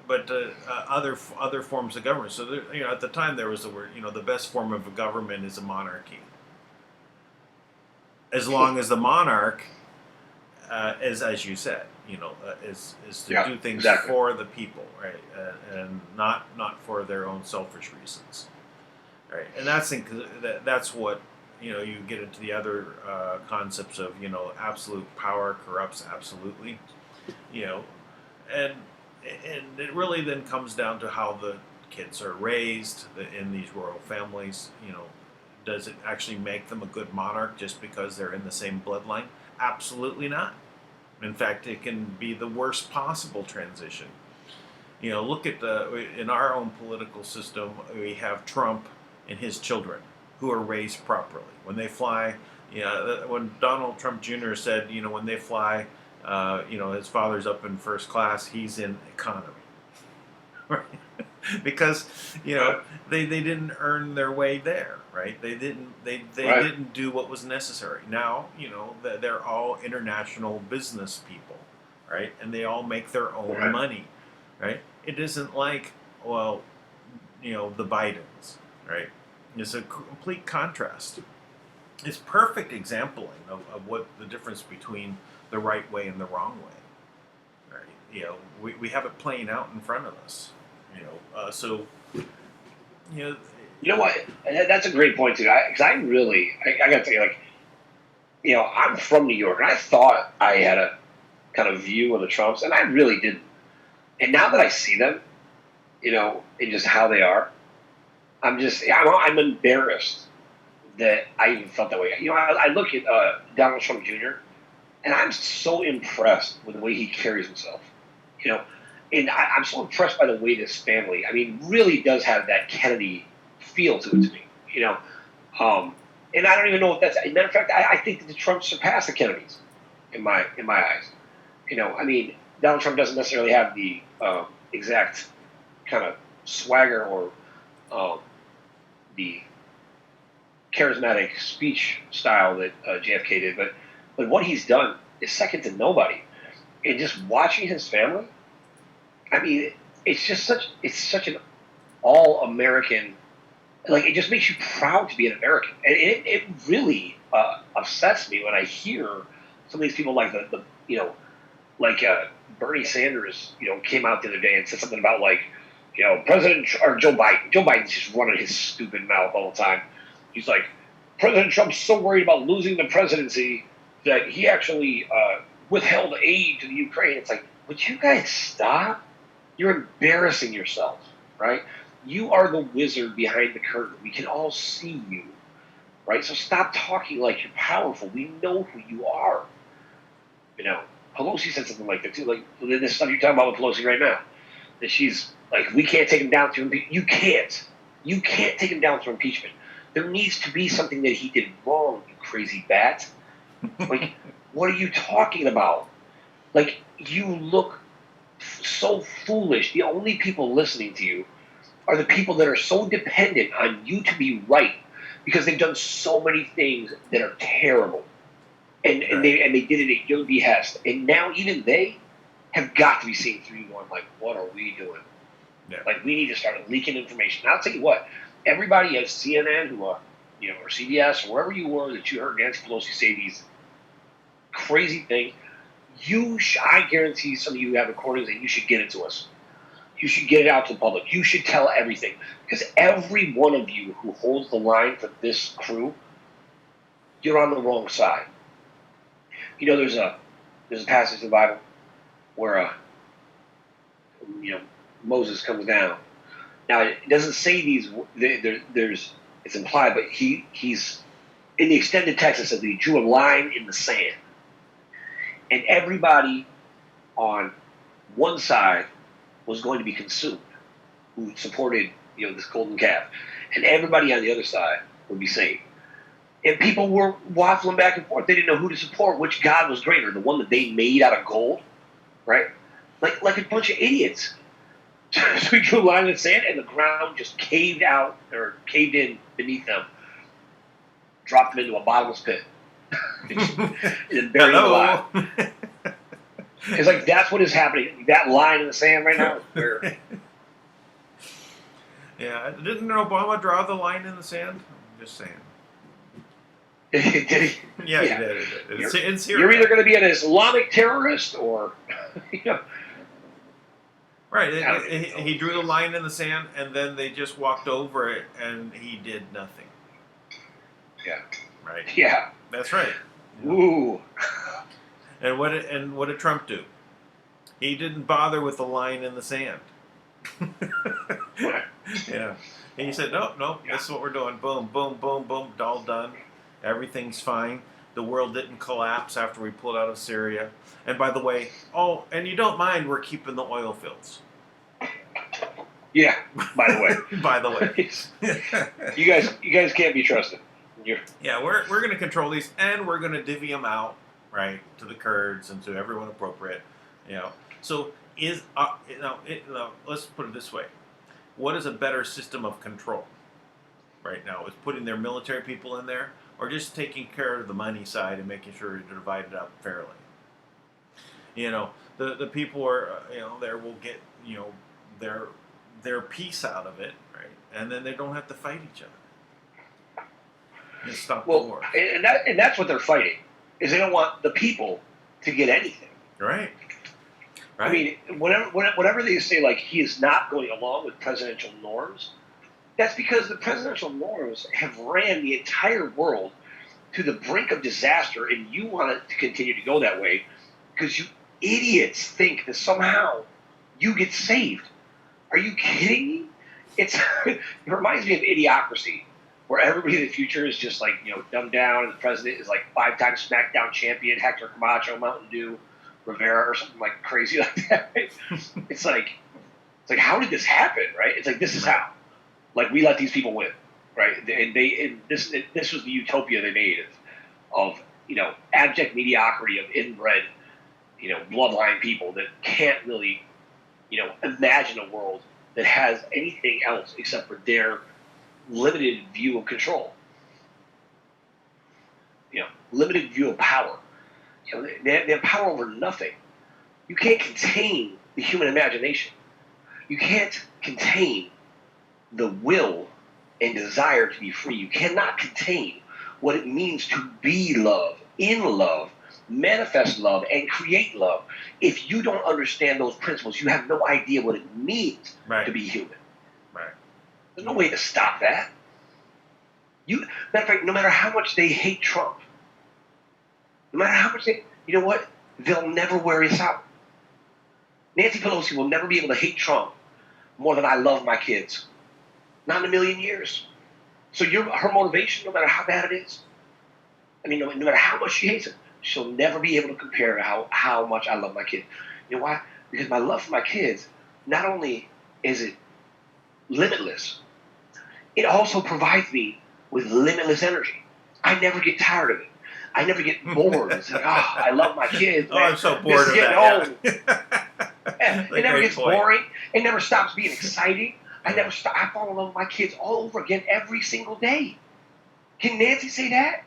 but other forms of government. So, there, at the time there was the word, the best form of a government is a monarchy. As long as the monarch is, as you said, is to do things for the people, right, and not for their own selfish reasons. Right, and that's what you get into the other concepts of absolute power corrupts absolutely, and it really then comes down to how the kids are raised in these royal families. Does it actually make them a good monarch just because they're in the same bloodline? Absolutely not. In fact, it can be the worst possible transition. Look at in our own political system, we have Trump and his children who are raised properly. When they fly, when Donald Trump Jr. said, when they fly his father's up in first class, he's in economy, right? Because they didn't earn their way there, right? They didn't do what was necessary. Now they're all international business people, right? And they all make their own money, right? It isn't like, well, the Bidens, right? It's a complete contrast. It's perfect exampling of what the difference between the right way and the wrong way, right? We have it playing out in front of us, You know what? That's a great point too. Because I got to tell you, I'm from New York, and I thought I had a kind of view of the Trumps, and I really didn't. And now that I see them, and just how they are, I'm embarrassed that I even felt that way. I look at Donald Trump Jr., and I'm so impressed with the way he carries himself. And I'm so impressed by the way this family, really does have that Kennedy feel to it to me. And I don't even know if that's. As a matter of fact, I think that the Trumps surpass the Kennedys in my eyes. Donald Trump doesn't necessarily have the exact kind of swagger or the charismatic speech style that JFK did, but what he's done is second to nobody. And just watching his family, it's such an all-American. It just makes you proud to be an American, and it really upsets me when I hear some of these people like Bernie Sanders, came out the other day and said something about President or Joe Biden. Joe Biden's just running his stupid mouth all the time. He's like, President Trump's so worried about losing the presidency that he actually withheld aid to the Ukraine. It's like, would you guys stop? You're embarrassing yourself, right? You are the wizard behind the curtain. We can all see you, right? So stop talking like you're powerful. We know who you are. Pelosi said something like that too. This stuff you're talking about with Pelosi right now, that she's like, we can't take him down through impeachment. You can't take him down through impeachment. There needs to be something that he did wrong, you crazy bat. What are you talking about? You look so foolish. The only people listening to you are the people that are so dependent on you to be right because they've done so many things that are terrible. And they did it at your behest. And now even they have got to be seeing through you going, what are we doing? Yeah. We need to start leaking information. And I'll tell you what, everybody at CNN or CBS or wherever you were that you heard Nancy Pelosi say these crazy things, I guarantee some of you have recordings and you should get it to us. You should get it out to the public. You should tell everything. Because every one of you who holds the line for this crew, you're on the wrong side. There's a passage in the Bible where Moses comes down. Now it doesn't say these. It's implied, but he's in the extended text. It says he drew a line in the sand, and everybody on one side was going to be consumed, who supported this golden calf, and everybody on the other side would be saved. And people were waffling back and forth. They didn't know who to support, which God was greater, the one that they made out of gold, right? Like a bunch of idiots. So we drew a line in the sand, and the ground just caved in beneath them, dropped them into a bottomless pit, and then buried them alive. It's that's what is happening. That line in the sand right now is where. Yeah, didn't Obama draw the line in the sand? I'm just saying. Did he? Yeah, he did. You're either going to be an Islamic terrorist or, Right. He drew the line in the sand, and then they just walked over it, and he did nothing. Yeah. Right. Yeah. That's right. Ooh. And what did Trump do? He didn't bother with the line in the sand. Yeah. And he said, no, this is what we're doing. Boom, boom, boom, boom, all done. Everything's fine. The world didn't collapse after we pulled out of Syria. And by the way, and you don't mind, we're keeping the oil fields. Yeah, by the way. By the way. You guys can't be trusted. Yeah, we're going to control these, and we're going to divvy them out, right, to the Kurds and to everyone appropriate, you know. So let's put it this way: what is a better system of control right now? Is putting their military people in there, or just taking care of the money side and making sure they're divided up fairly? You know, the people are there will get their piece out of it, right, and then they don't have to fight each other. And stop the war. And that's what they're fighting, is they don't want the people to get anything. Right. I mean, whenever they say, like, he is not going along with presidential norms, that's because the presidential norms have ran the entire world to the brink of disaster, and you want it to continue to go that way because you idiots think that somehow you get saved. Are you kidding me? It reminds me of Idiocracy, where everybody in the future is just like, dumbed down, and the president is like 5-time SmackDown champion, Hector Camacho, Mountain Dew, Rivera, or something like crazy like that. Right? It's like, how did this happen, right? It's like, this is how. Like, we let these people win, right? And this was the utopia they made of abject mediocrity of inbred, bloodline people that can't really, imagine a world that has anything else except for their limited view of control. Limited view of power. They have power over nothing. You can't contain the human imagination. You can't contain the will and desire to be free. You cannot contain what it means to be love, in love, manifest love, and create love. If you don't understand those principles, you have no idea what it means to be human. Right. There's no way to stop that. Matter of fact, no matter how much they hate Trump, no matter how much they'll never wear us out. Nancy Pelosi will never be able to hate Trump more than I love my kids. Not in a million years. So her motivation, no matter how bad it is, no matter how much she hates it, she'll never be able to compare how much I love my kids. You know why? Because my love for my kids, not only is it limitless, it also provides me with limitless energy. I never get tired of it. I never get bored. It's like, I love my kids. Man. I'm so bored of that. Yeah. It never gets boring. It never stops being exciting. I fall in love with my kids all over again every single day. Can Nancy say that?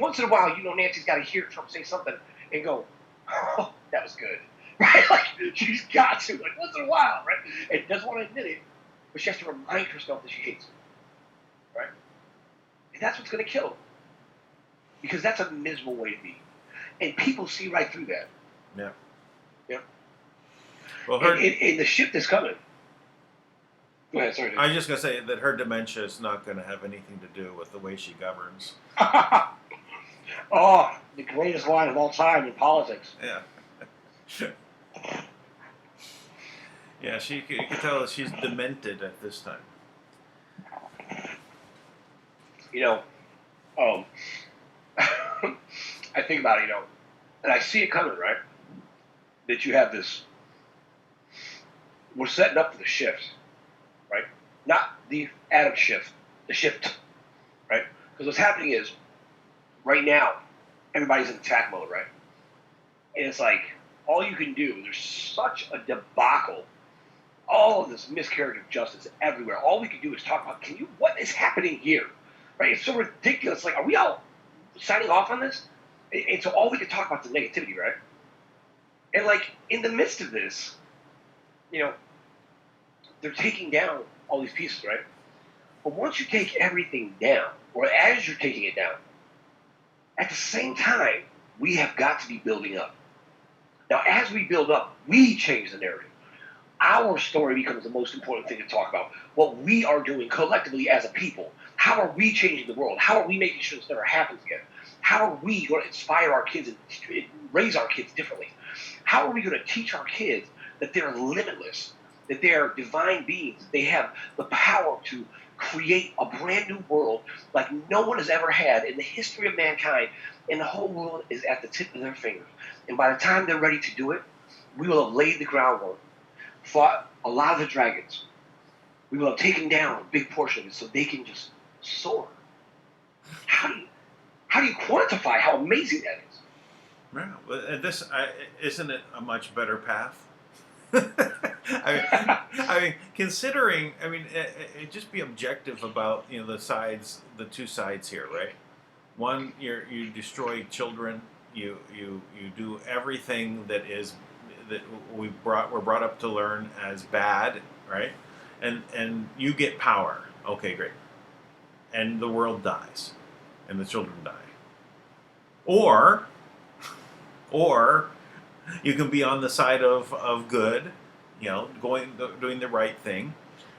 Once in a while, Nancy's got to hear Trump say something and go, "Oh, that was good," right? Like, she's got to, like, once in a while, right? And doesn't want to admit it, but she has to remind herself that she hates him, right? And that's what's going to kill her, because that's a miserable way to be, and people see right through that. Yeah. Yeah. Well, and the shift is coming. Go ahead, sorry. I was just going to say that her dementia is not going to have anything to do with the way she governs. Oh, the greatest line of all time in politics. Yeah. Yeah, you can tell that she's demented at this time. I think about it, and I see it coming, right? That you have this, we're setting up for the shift. Right? Not the atom shift, the shift, right? Because what's happening is, right now, everybody's in attack mode, right? And it's like, all you can do, there's such a debacle, all of this miscarriage of justice everywhere. All we can do is talk about, what is happening here? Right? It's so ridiculous. Like, are we all signing off on this? And so all we can talk about is the negativity, right? And like, in the midst of this, they're taking down all these pieces, right? But once you take everything down, or as you're taking it down, at the same time, we have got to be building up. Now, as we build up, we change the narrative. Our story becomes the most important thing to talk about. What we are doing collectively as a people. How are we changing the world? How are we making sure this never happens again? How are we going to inspire our kids and raise our kids differently? How are we going to teach our kids that they're limitless, that they are divine beings, they have the power to create a brand new world like no one has ever had in the history of mankind, and the whole world is at the tip of their fingers. And by the time they're ready to do it, we will have laid the groundwork, fought a lot of the dragons. We will have taken down a big portion of it so they can just soar. How do you quantify how amazing that is? Yeah, but isn't it a much better path? I mean, considering, just be objective about the two sides here, right? One, you destroy children. You do everything that we're brought up to learn as bad, right? And you get power. Okay, great. And the world dies, and the children die. Or you can be on the side of good, doing the right thing.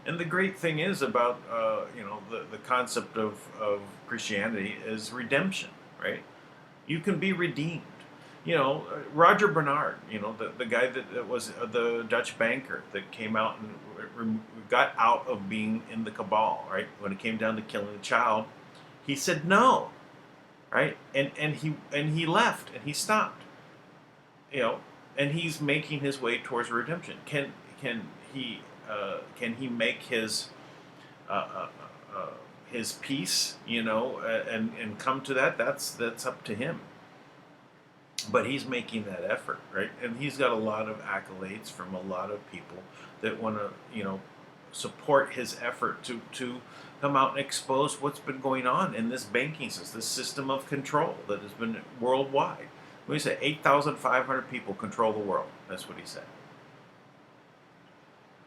And the great thing is about the concept of Christianity is redemption, right? You can be redeemed. Roger Bernard, the guy that was the Dutch banker that came out and got out of being in the cabal, right? When it came down to killing a child, he said no, right? And he left and he stopped, and he's making his way towards redemption. Can he make his peace, and come to that? That's up to him. But he's making that effort, right? And he's got a lot of accolades from a lot of people that want to, support his effort to come out and expose what's been going on in this banking system, this system of control that has been worldwide. What did he say? 8,500 people control the world. That's what he said.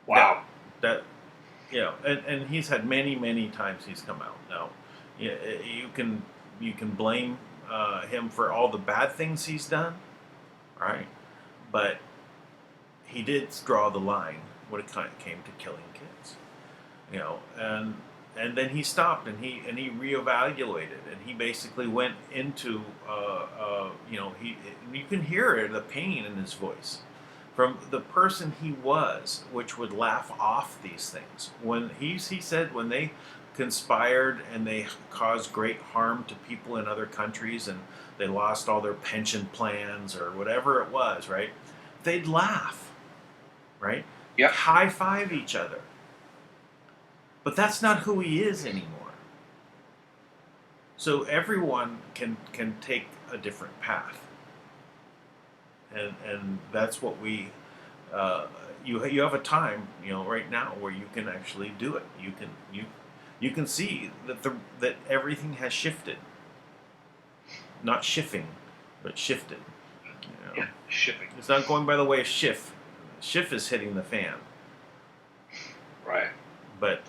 Wow. And he's had many times he's come out. Now, you can blame him for all the bad things he's done, right? But he did draw the line when it came to killing kids, and then he stopped and he reevaluated and he basically went into you can hear the pain in his voice from the person he was, which would laugh off these things. When he said when they conspired and they caused great harm to people in other countries and they lost all their pension plans or whatever it was, right? They'd laugh, right? Yep. High five each other. But that's not who he is anymore. So everyone can take a different path. And that's what we you have a time, right now where you can actually do it. You can see that everything has shifted. Not shifting, but shifted. Yeah, shifting. It's not going by the way of Schiff. Schiff is hitting the fan. Right. But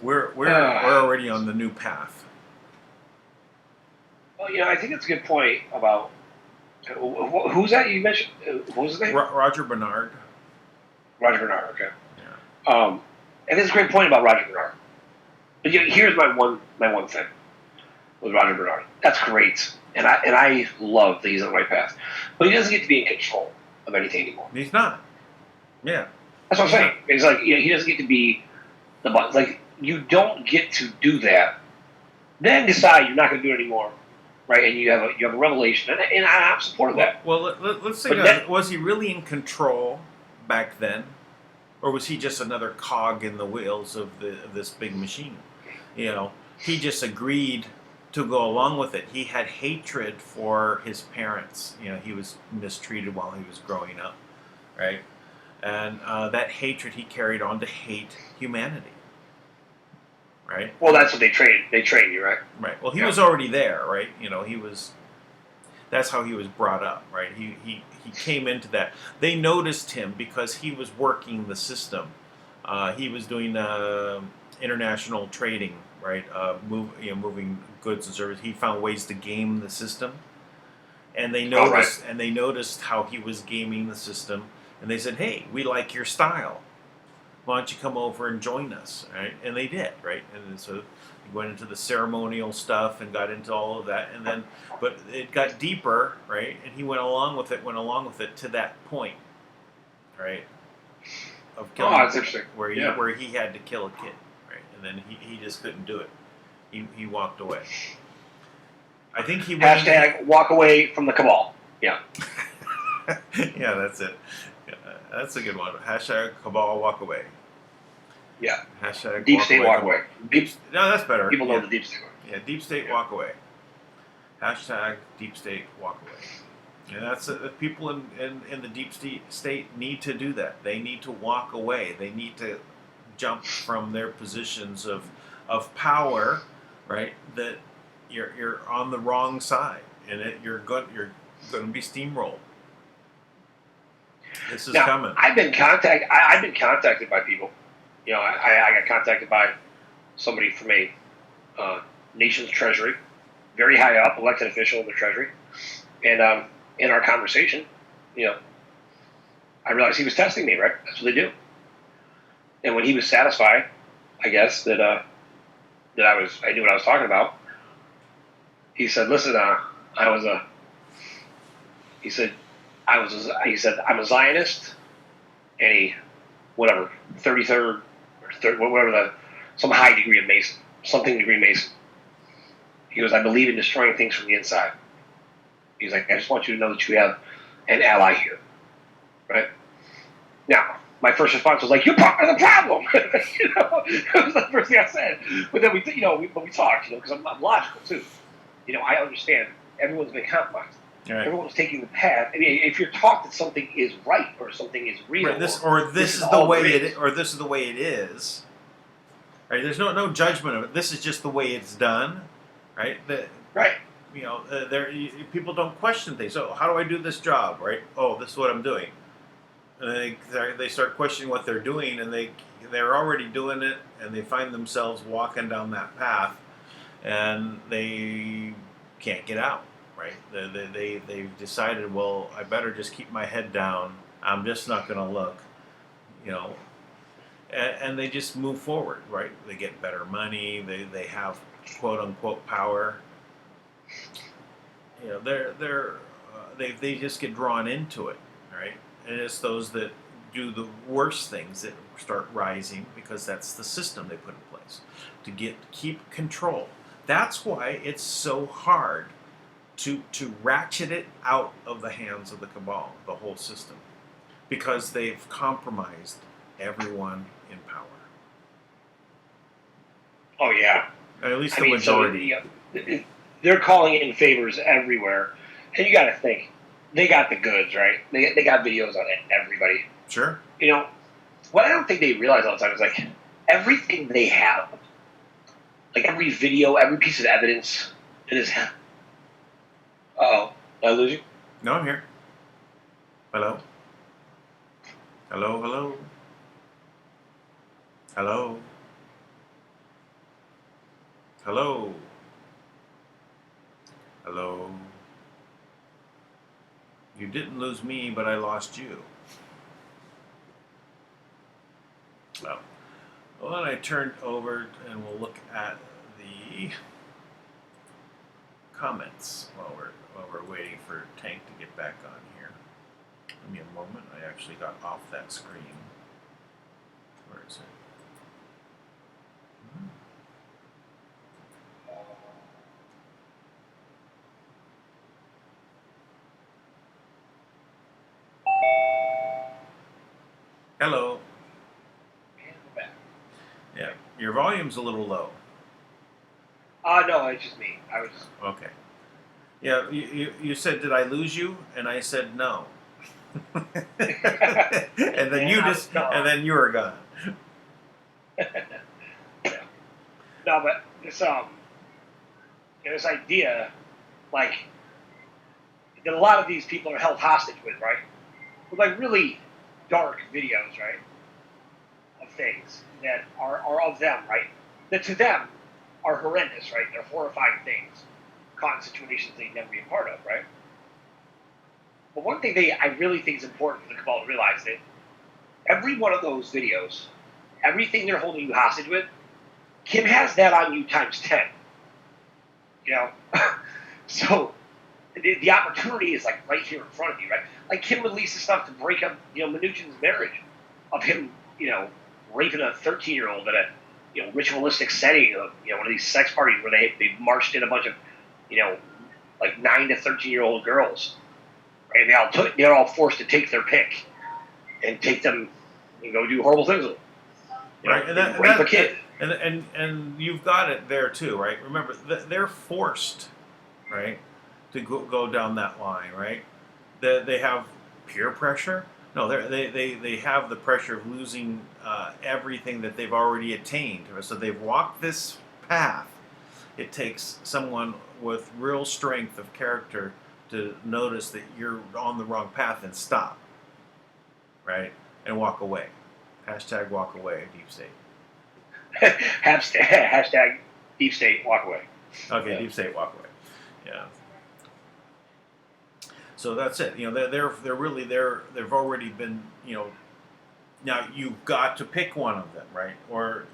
we're already on the new path. Well, I think it's a good point about who's that you mentioned? What was his name? Roger Bernard. Roger Bernard. Okay. Yeah. And it's a great point about Roger Bernard. But here's my one thing with Roger Bernard. That's great, and I love that he's on the right path. But he doesn't get to be in control of anything anymore. He's not. Yeah. That's what I'm saying. It's like he doesn't get to be the boss. Like you don't get to do that. Then decide you're not going to do it anymore, right? And you have a revelation, and I'm supportive of that. Well, let's say was he really in control back then, or was he just another cog in the wheels of this big machine? He just agreed to go along with it. He had hatred for his parents. He was mistreated while he was growing up, right? And that hatred he carried on to hate humanity, right? Well, that's what they train. They train you, right? Right. Well, he was already there, right? He was. That's how he was brought up, right? He came into that. They noticed him because he was working the system. He was doing international trading, right? Moving goods and services. He found ways to game the system, and they noticed. And they noticed how he was gaming the system, and they said, "Hey, we like your style. Why don't you come over and join us?" Right? And they did, right? And so he went into the ceremonial stuff and got into all of that, and then, but it got deeper, right? And he went along with it to that point, right? Of killing, that's interesting. Where he had to kill a kid, right? And then he just couldn't do it. He walked away. I think he # walk away from the cabal. Yeah. Yeah, that's it. Yeah, that's a good one. # cabal walk away. Yeah. # deep state walk away. No, that's better. People know the deep state. Yeah, deep state walk away. Hashtag deep state walk away. And that's people in the deep state need to do that. They need to walk away. They need to jump from their positions of power, right? That you're on the wrong side, and you're going to be steamrolled. This is now, coming. I've been contacted by people. You know, I got contacted by somebody from a nation's treasury, very high up, elected official in the treasury, and in our conversation, you know, I realized he was testing me. Right, that's what they do. And when he was satisfied, I guess that I knew what I was talking about. He said, "Listen, he said I'm a Zionist, and a whatever 33rd or third, whatever some high degree of Mason, something degree Mason." He goes, "I believe in destroying things from the inside." He's like, "I just want you to know that you have an ally here, right?" Now, my first response was like, "You're part of the problem." You know, that was the first thing I said. But then we talked, because I'm logical too. You know, I understand everyone's been compromised. Right. Everyone's taking the path. I mean, if you're taught that something is right or something is real, right, this is the way it is. Right? There's no judgment of it. This is just the way it's done. Right? Right. You know, people don't question things. So, how do I do this job? Right? Oh, this is what I'm doing. And they start questioning what they're doing, and they're already doing it, and they find themselves walking down that path, and they can't get out. Right? They've decided, well, I better just keep my head down. I'm just not going to look. You know, and they just move forward. Right? They get better money. They have quote unquote power. You know, they just get drawn into it. Right? And it's those that do the worst things that start rising, because that's the system they put in place to keep control. That's why it's so hard to ratchet it out of the hands of the cabal, the whole system, because they've compromised everyone in power. Oh yeah, at least the majority. So, they're calling in favors everywhere, and you got to think. They got the goods, right? They got videos on everybody. Sure. You know, what I don't think they realize all the time is, like, everything they have, like every video, every piece of evidence, it is. Uh-oh. Did I lose you? No, I'm here. Hello? Hello, hello? Hello? Hello? Hello? You didn't lose me, but I lost you. Well, then I turned over and we'll look at the comments while we're waiting for Tank to get back on here. Give me a moment. I actually got off that screen. Where is it? Hello. Yeah, your volume's a little low. No, it's just me. I was just... Okay. Yeah, you said, did I lose you? And I said no. and then you were gone. No, but this idea, like, that a lot of these people are held hostage with, right? With, like, really dark videos, right? Of things that are of them, right? That to them are horrendous, right? They're horrifying things, caught in situations they'd never be a part of, right? But one thing I really think is important for the cabal to realize, that every one of those videos, everything they're holding you hostage with, Kim has that on you times 10. You know? So the opportunity is, like, right here in front of you, right? Like, Kim releases stuff to break up, Mnuchin's marriage, of him, raping a 13-year-old at a, ritualistic setting of, one of these sex parties where they marched in a bunch of, like 9 to 13-year-old girls, right? And they're all forced to take their pick and take them and go do horrible things with them. Right, and rape a kid. And you've got it there too, right? Remember, they're forced, right? to go down that line, right? They have peer pressure. No, they have the pressure of losing everything that they've already attained. So they've walked this path. It takes someone with real strength of character to notice that you're on the wrong path and stop, right? And walk away. Hashtag walk away, deep state. Hashtag deep state walk away. Okay, Yeah. deep state walk away. Yeah. So that's it. They're really they've already been, now you've got to pick one of them, right? Or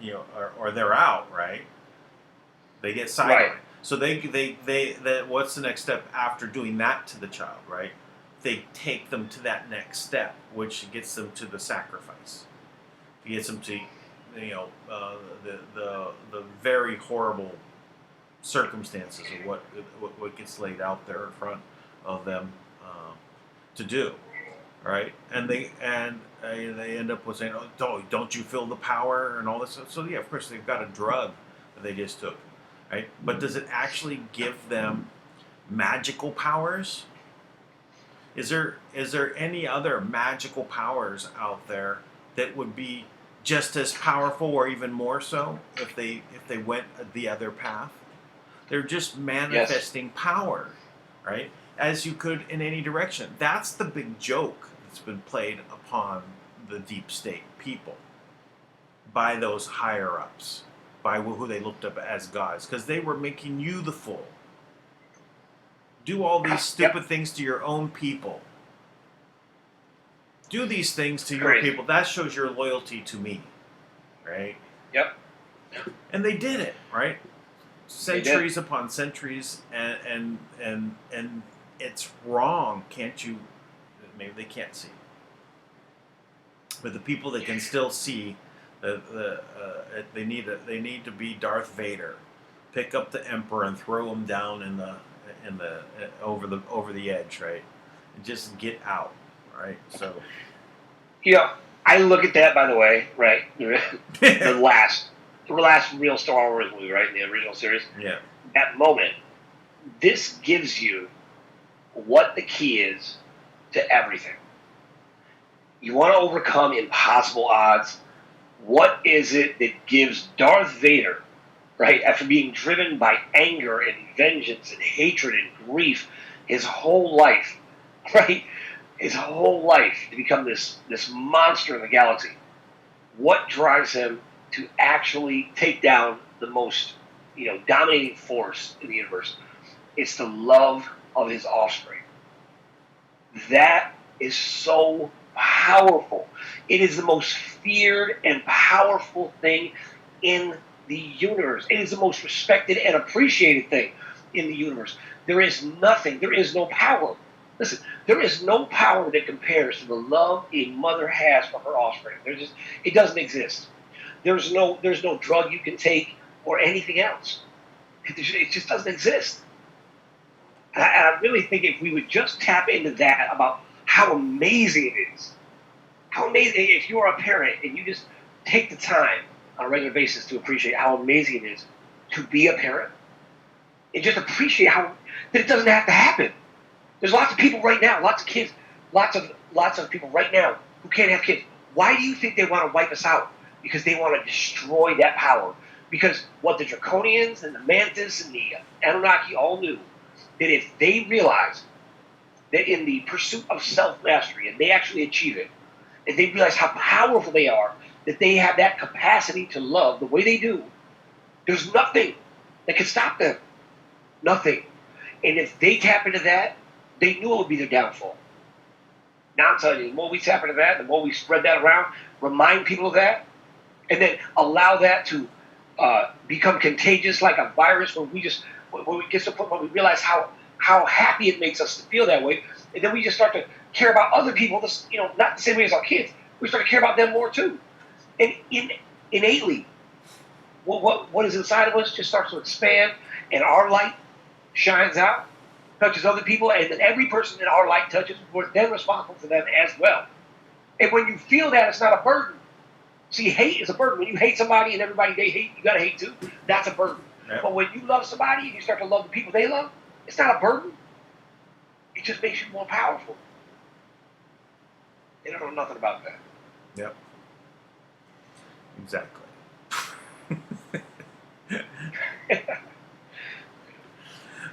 or they're out, right? They get sidelined. Right. So they what's the next step after doing that to the child, right? They take them to that next step, which gets them to the sacrifice. It gets them to, the very horrible circumstances of what gets laid out there in front of them to do, right? And they end up with saying, "Oh, don't you feel the power?" and all this. So yeah, of course they've got a drug that they just took, right? But does it actually give them magical powers? Is there any other magical powers out there that would be just as powerful or even more so if they went the other path? They're just manifesting power, right? As you could in any direction. That's the big joke that's been played upon the deep state people by those higher ups, by who they looked up as gods, because they were making you the fool. Do all these stupid things to your own people. Do these things to your people. That shows your loyalty to me, right? Yep. And they did it, right? Centuries upon centuries, and it's wrong. Can't you? Maybe they can't see, but the people that can still see, they need to be Darth Vader, pick up the Emperor and throw him down over the edge, right? And just get out, right? So, I look at that, by the way, right? the last real Star Wars movie, right, in the original series. Yeah. That moment, this gives you what the key is to everything. You want to overcome impossible odds. What is it that gives Darth Vader, right, after being driven by anger and vengeance and hatred and grief his whole life, right, his whole life to become this monster in the galaxy? What drives him to actually take down the most, dominating force in the universe? It's the love of his offspring. That is so powerful. It is the most feared and powerful thing in the universe. It is the most respected and appreciated thing in the universe. There is no power. Listen, there is no power that compares to the love a mother has for her offspring. It doesn't exist. There's no drug you can take or anything else. It just doesn't exist. And I really think if we would just tap into that about how amazing it is, how amazing, if you are a parent and you just take the time on a regular basis to appreciate how amazing it is to be a parent, and just appreciate that it doesn't have to happen. There's lots of people right now, lots of kids, lots of people right now who can't have kids. Why do you think they want to wipe us out? Because they want to destroy that power. Because what the Draconians and the Mantis and the Anunnaki all knew, that if they realize that in the pursuit of self-mastery, and they actually achieve it, and they realize how powerful they are, that they have that capacity to love the way they do, there's nothing that can stop them. Nothing. And if they tap into that, they knew it would be their downfall. Now I'm telling you, the more we tap into that, the more we spread that around, remind people of that, and then allow that to become contagious like a virus when we get to the point where we realize how happy it makes us to feel that way, and then we just start to care about other people, not the same way as our kids. We start to care about them more too. And innately, what is inside of us just starts to expand, and our light shines out, touches other people, and then every person that our light touches, we're then responsible for them as well. And when you feel that, it's not a burden. See, hate is a burden. When you hate somebody and everybody they hate, you got to hate too. That's a burden. Yep. But when you love somebody and you start to love the people they love, it's not a burden. it just makes you more powerful. They don't know nothing about that. Yep. Exactly.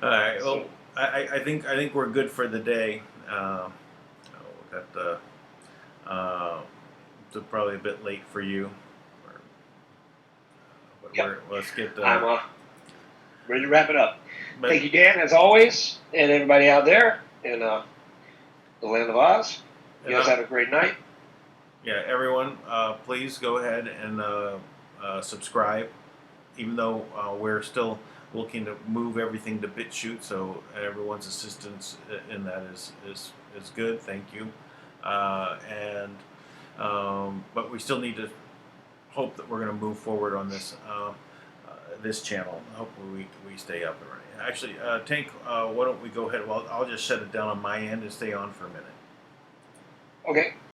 All right. Well, I think we're good for the day. We got the it's probably a bit late for you. But Yep. let's get I'm ready to wrap it up. but, Thank you, Dan, as always, and everybody out there in the land of Oz. You guys have a great night. Yeah, everyone, please go ahead and subscribe. Even though we're still looking to move everything to BitChute, so everyone's assistance in that is good. Thank you. But we still need to hope that we're going to move forward on this this channel. Hopefully we stay up and running. Actually, Tank, why don't we go ahead? Well, I'll just shut it down on my end and stay on for a minute. Okay.